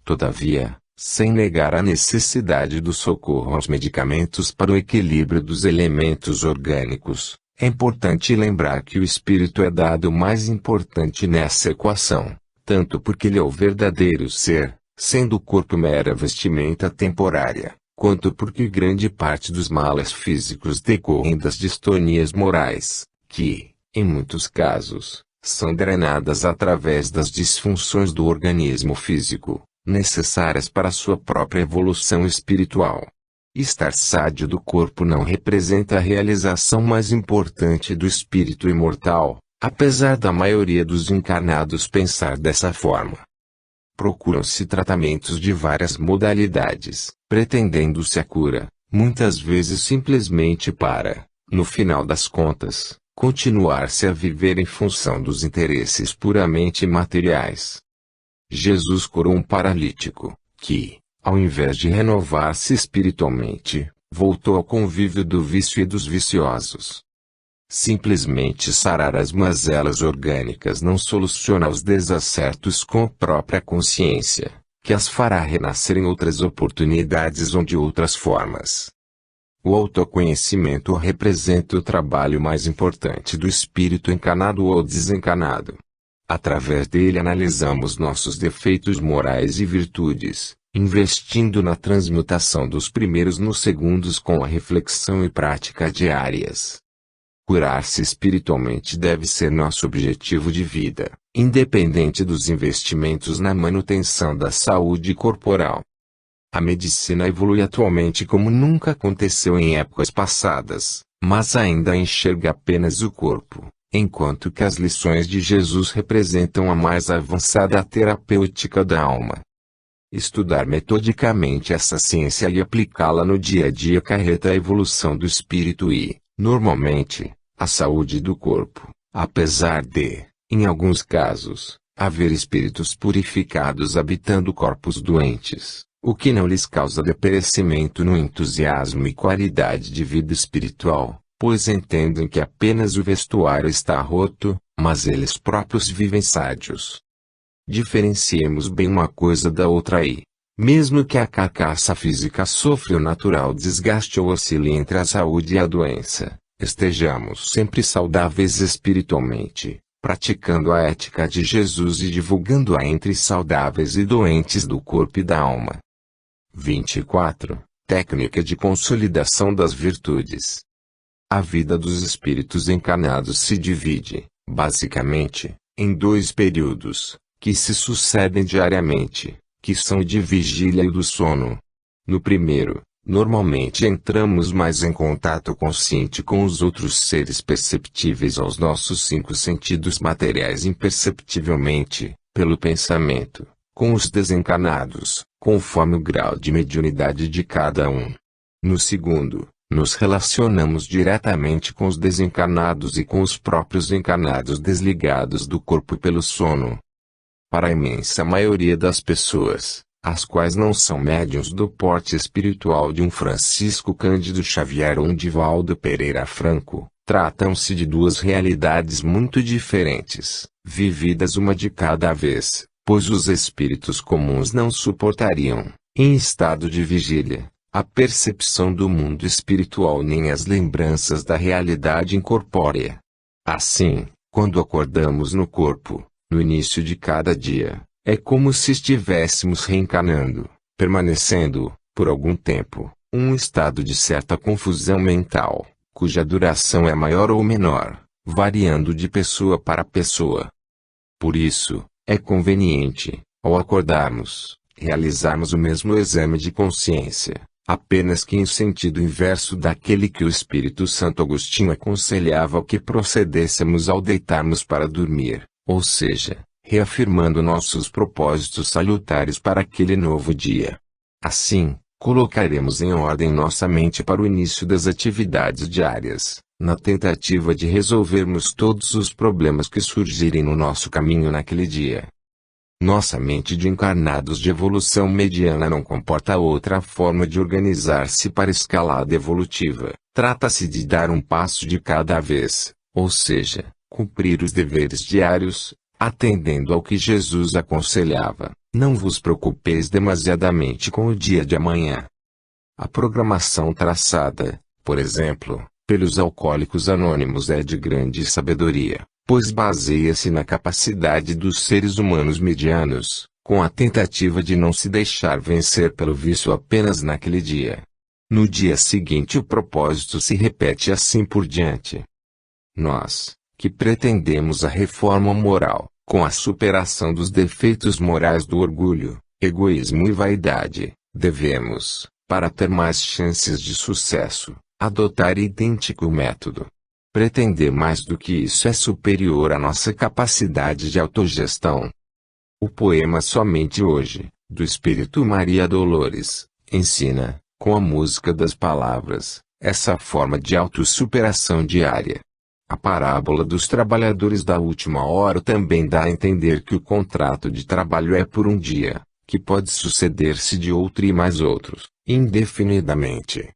Todavia, sem negar a necessidade do socorro aos medicamentos para o equilíbrio dos elementos orgânicos, é importante lembrar que o espírito é dado mais importante nessa equação, tanto porque ele é o verdadeiro ser, sendo o corpo mera vestimenta temporária, quanto porque grande parte dos males físicos decorrem das distonias morais, que, em muitos casos, são drenadas através das disfunções do organismo físico, necessárias para sua própria evolução espiritual. Estar sádio do corpo não representa a realização mais importante do espírito imortal, apesar da maioria dos encarnados pensar dessa forma. Procuram-se tratamentos de várias modalidades, pretendendo-se a cura, muitas vezes simplesmente para, no final das contas, continuar-se a viver em função dos interesses puramente materiais. Jesus curou um paralítico, que, ao invés de renovar-se espiritualmente, voltou ao convívio do vício e dos viciosos. Simplesmente sarar as mazelas orgânicas não soluciona os desacertos com a própria consciência, que as fará renascer em outras oportunidades ou de outras formas. O autoconhecimento representa o trabalho mais importante do espírito encarnado ou desencarnado. Através dele analisamos nossos defeitos morais e virtudes, investindo na transmutação dos primeiros nos segundos com a reflexão e prática diárias. Curar-se espiritualmente deve ser nosso objetivo de vida, independente dos investimentos na manutenção da saúde corporal. A medicina evolui atualmente como nunca aconteceu em épocas passadas, mas ainda enxerga apenas o corpo, enquanto que as lições de Jesus representam a mais avançada terapêutica da alma. Estudar metodicamente essa ciência e aplicá-la no dia a dia acarreta a evolução do espírito e, normalmente, a saúde do corpo, apesar de, em alguns casos, haver espíritos purificados habitando corpos doentes, o que não lhes causa deperecimento no entusiasmo e qualidade de vida espiritual, pois entendem que apenas o vestuário está roto, mas eles próprios vivem sádios. Diferenciemos bem uma coisa da outra e, mesmo que a carcaça física sofra o natural desgaste ou oscile entre a saúde e a doença, estejamos sempre saudáveis espiritualmente, praticando a ética de Jesus e divulgando-a entre saudáveis e doentes do corpo e da alma. 24. Técnica de consolidação das virtudes. A vida dos espíritos encarnados se divide, basicamente, em dois períodos, que se sucedem diariamente, que são o de vigília e o do sono. No primeiro, normalmente entramos mais em contato consciente com os outros seres perceptíveis aos nossos cinco sentidos materiais imperceptivelmente, pelo pensamento, com os desencarnados, conforme o grau de mediunidade de cada um. No segundo, nos relacionamos diretamente com os desencarnados e com os próprios encarnados desligados do corpo pelo sono. Para a imensa maioria das pessoas, as quais não são médiuns do porte espiritual de um Francisco Cândido Xavier ou um Divaldo Pereira Franco, tratam-se de duas realidades muito diferentes, vividas uma de cada vez, pois os espíritos comuns não suportariam, em estado de vigília, a percepção do mundo espiritual nem as lembranças da realidade incorpórea. Assim, quando acordamos no corpo, no início de cada dia, é como se estivéssemos reencarnando, permanecendo, por algum tempo, um estado de certa confusão mental, cuja duração é maior ou menor, variando de pessoa para pessoa. Por isso, é conveniente, ao acordarmos, realizarmos o mesmo exame de consciência, apenas que em sentido inverso daquele que o Espírito Santo Agostinho aconselhava que procedêssemos ao deitarmos para dormir, ou seja, reafirmando nossos propósitos salutares para aquele novo dia. Assim, colocaremos em ordem nossa mente para o início das atividades diárias, na tentativa de resolvermos todos os problemas que surgirem no nosso caminho naquele dia. Nossa mente de encarnados de evolução mediana não comporta outra forma de organizar-se para escalada evolutiva. Trata-se de dar um passo de cada vez, ou seja, cumprir os deveres diários, atendendo ao que Jesus aconselhava: não vos preocupeis demasiadamente com o dia de amanhã. A programação traçada, por exemplo, pelos alcoólicos anônimos é de grande sabedoria, pois baseia-se na capacidade dos seres humanos medianos, com a tentativa de não se deixar vencer pelo vício apenas naquele dia. No dia seguinte o propósito se repete assim por diante. Nós, que pretendemos a reforma moral, com a superação dos defeitos morais do orgulho, egoísmo e vaidade, devemos, para ter mais chances de sucesso, adotar idêntico método. Pretender mais do que isso é superior à nossa capacidade de autogestão. O poema Somente Hoje, do Espírito Maria Dolores, ensina, com a música das palavras, essa forma de autossuperação diária. A parábola dos trabalhadores da última hora também dá a entender que o contrato de trabalho é por um dia, que pode suceder-se de outro e mais outros, indefinidamente.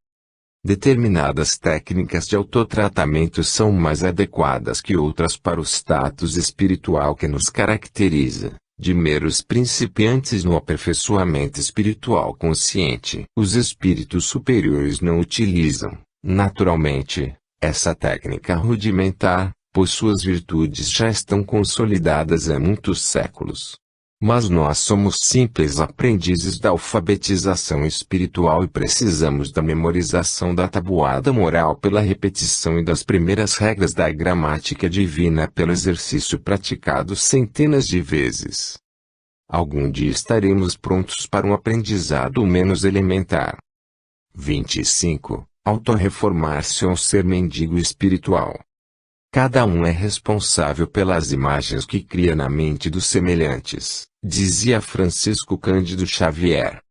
Determinadas técnicas de autotratamento são mais adequadas que outras para o status espiritual que nos caracteriza, de meros principiantes no aperfeiçoamento espiritual consciente. Os espíritos superiores não utilizam, naturalmente, essa técnica rudimentar, pois suas virtudes já estão consolidadas há muitos séculos. Mas nós somos simples aprendizes da alfabetização espiritual e precisamos da memorização da tabuada moral pela repetição e das primeiras regras da gramática divina pelo exercício praticado centenas de vezes. Algum dia estaremos prontos para um aprendizado menos elementar. 25. Autorreformar-se ou ser mendigo espiritual. Cada um é responsável pelas imagens que cria na mente dos semelhantes, dizia Francisco Cândido Xavier.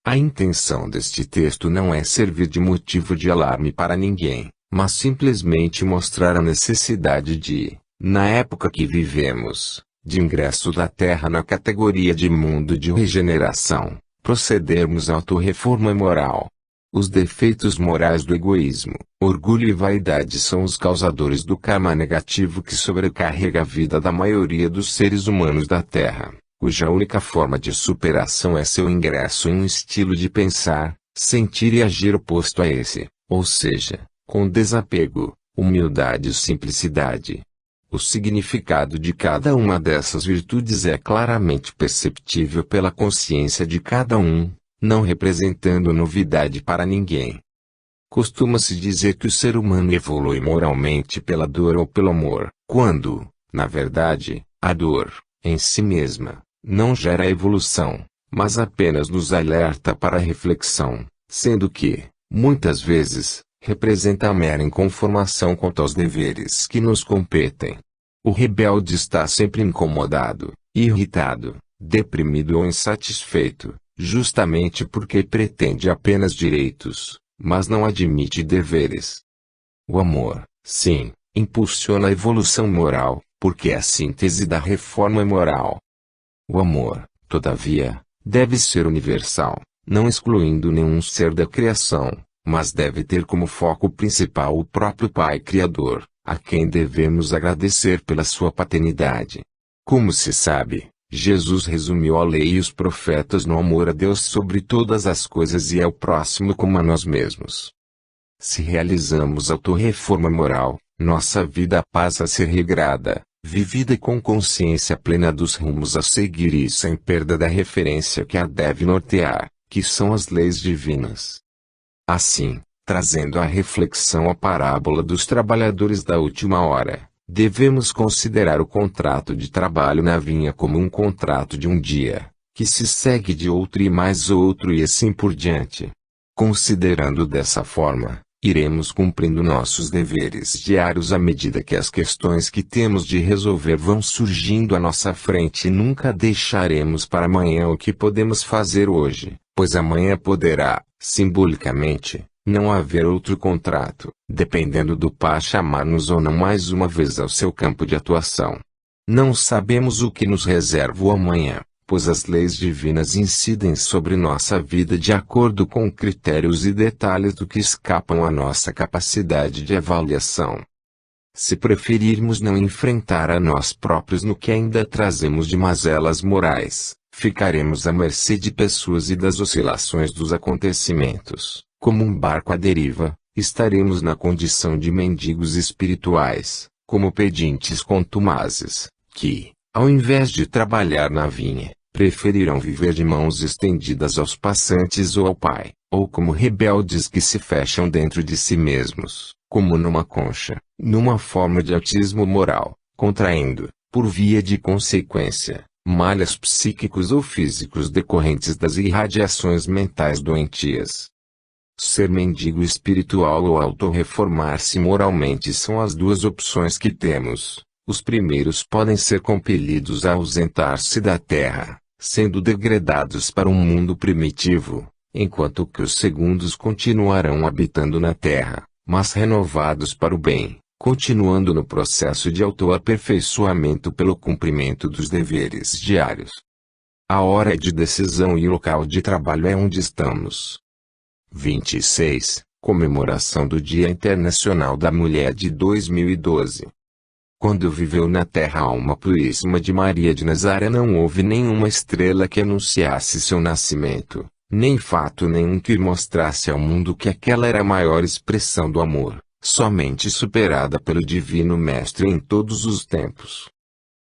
A intenção deste texto não é servir de motivo de alarme para ninguém, mas simplesmente mostrar a necessidade de, na época que vivemos, de ingresso da Terra na categoria de mundo de regeneração, procedermos à autorreforma moral. Os defeitos morais do egoísmo, orgulho e vaidade são os causadores do karma negativo que sobrecarrega a vida da maioria dos seres humanos da Terra, cuja única forma de superação é seu ingresso em um estilo de pensar, sentir e agir oposto a esse, ou seja, com desapego, humildade e simplicidade. O significado de cada uma dessas virtudes é claramente perceptível pela consciência de cada um, não representando novidade para ninguém. Costuma-se dizer que o ser humano evolui moralmente pela dor ou pelo amor, quando, na verdade, a dor, em si mesma, não gera evolução, mas apenas nos alerta para a reflexão, sendo que, muitas vezes, representa a mera inconformação quanto aos deveres que nos competem. O rebelde está sempre incomodado, irritado, deprimido ou insatisfeito, justamente porque pretende apenas direitos, mas não admite deveres. O amor, sim, impulsiona a evolução moral, porque é a síntese da reforma moral. O amor, todavia, deve ser universal, não excluindo nenhum ser da criação, mas deve ter como foco principal o próprio Pai Criador, a quem devemos agradecer pela sua paternidade. Como se sabe, Jesus resumiu a lei e os profetas no amor a Deus sobre todas as coisas e ao próximo como a nós mesmos. Se realizamos a autorreforma moral, nossa vida passa a ser regrada, vivida com consciência plena dos rumos a seguir e sem perda da referência que a deve nortear, que são as leis divinas. Assim, trazendo à reflexão a parábola dos trabalhadores da última hora, devemos considerar o contrato de trabalho na vinha como um contrato de um dia, que se segue de outro e mais outro e assim por diante. Considerando dessa forma, iremos cumprindo nossos deveres diários à medida que as questões que temos de resolver vão surgindo à nossa frente e nunca deixaremos para amanhã o que podemos fazer hoje, pois amanhã poderá, simbolicamente, não haver outro contrato, dependendo do Pai chamar-nos ou não mais uma vez ao seu campo de atuação. Não sabemos o que nos reserva o amanhã, pois as leis divinas incidem sobre nossa vida de acordo com critérios e detalhes do que escapam à nossa capacidade de avaliação. Se preferirmos não enfrentar a nós próprios no que ainda trazemos de mazelas morais, ficaremos à mercê de pessoas e das oscilações dos acontecimentos. Como um barco à deriva, estaremos na condição de mendigos espirituais, como pedintes contumazes, que, ao invés de trabalhar na vinha, preferirão viver de mãos estendidas aos passantes ou ao Pai, ou como rebeldes que se fecham dentro de si mesmos, como numa concha, numa forma de autismo moral, contraindo, por via de consequência, malhas psíquicos ou físicos decorrentes das irradiações mentais doentias. Ser mendigo espiritual ou autorreformar-se moralmente são as duas opções que temos. Os primeiros podem ser compelidos a ausentar-se da terra, sendo degradados para um mundo primitivo, enquanto que os segundos continuarão habitando na terra, mas renovados para o bem, continuando no processo de autoaperfeiçoamento pelo cumprimento dos deveres diários. A hora de decisão e o local de trabalho é onde estamos. 26. Comemoração do Dia Internacional da Mulher de 2012. Quando viveu na terra a alma puríssima de Maria de Nazaré, não houve nenhuma estrela que anunciasse seu nascimento, nem fato nenhum que mostrasse ao mundo que aquela era a maior expressão do amor, somente superada pelo Divino Mestre em todos os tempos.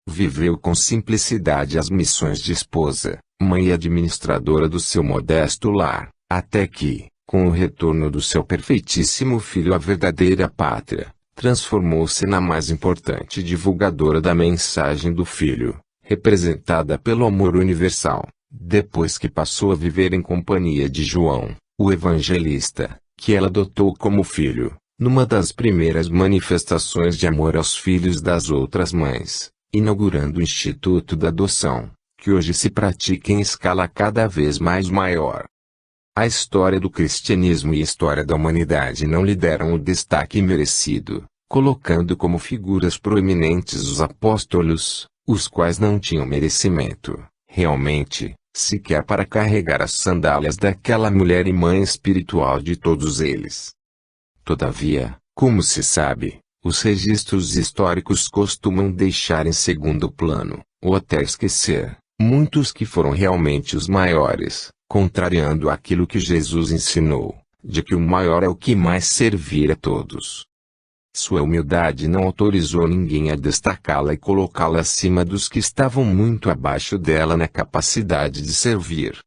Viveu com simplicidade as missões de esposa, mãe e administradora do seu modesto lar, até que, com o retorno do seu perfeitíssimo filho à verdadeira pátria, transformou-se na mais importante divulgadora da mensagem do Filho, representada pelo amor universal, depois que passou a viver em companhia de João, o evangelista, que ela adotou como filho, numa das primeiras manifestações de amor aos filhos das outras mães, inaugurando o Instituto da Adoção, que hoje se pratica em escala cada vez mais maior. A história do cristianismo e a história da humanidade não lhe deram o destaque merecido, colocando como figuras proeminentes os apóstolos, os quais não tinham merecimento, realmente, sequer para carregar as sandálias daquela mulher e mãe espiritual de todos eles. Todavia, como se sabe, os registros históricos costumam deixar em segundo plano, ou até esquecer, muitos que foram realmente os maiores, contrariando aquilo que Jesus ensinou, de que o maior é o que mais servir a todos. Sua humildade não autorizou ninguém a destacá-la e colocá-la acima dos que estavam muito abaixo dela na capacidade de servir.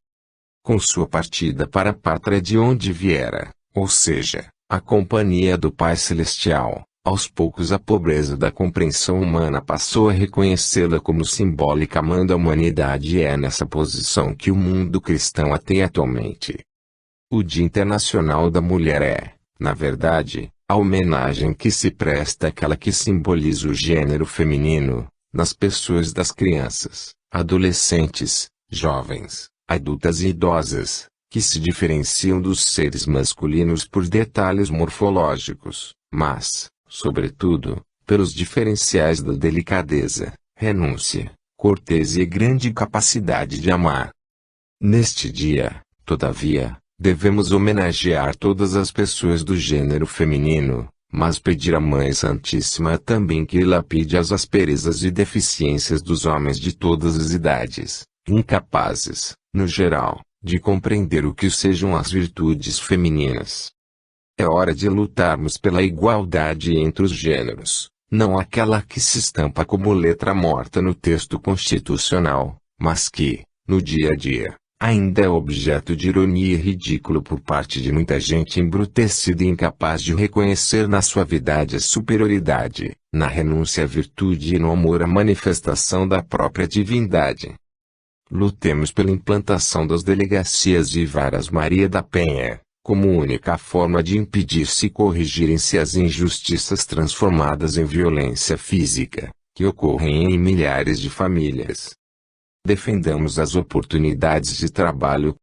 Com sua partida para a pátria de onde viera, ou seja, a companhia do Pai Celestial, aos poucos a pobreza da compreensão humana passou a reconhecê-la como simbólica mãe da humanidade, e é nessa posição que o mundo cristão a tem atualmente. O Dia Internacional da Mulher é, na verdade, a homenagem que se presta àquela que simboliza o gênero feminino, nas pessoas das crianças, adolescentes, jovens, adultas e idosas, que se diferenciam dos seres masculinos por detalhes morfológicos, mas, sobretudo, pelos diferenciais da delicadeza, renúncia, cortesia e grande capacidade de amar. Neste dia, todavia, devemos homenagear todas as pessoas do gênero feminino, mas pedir à Mãe Santíssima também que lapide as asperezas e deficiências dos homens de todas as idades, incapazes, no geral, de compreender o que sejam as virtudes femininas. É hora de lutarmos pela igualdade entre os gêneros, não aquela que se estampa como letra morta no texto constitucional, mas que, no dia a dia, ainda é objeto de ironia e ridículo por parte de muita gente embrutecida e incapaz de reconhecer na suavidade a superioridade, na renúncia à virtude e no amor a manifestação da própria divindade. Lutemos pela implantação das delegacias e varas Maria da Penha, como única forma de impedir-se e corrigirem-se as injustiças transformadas em violência física, que ocorrem em milhares de famílias. Defendamos as oportunidades de trabalho,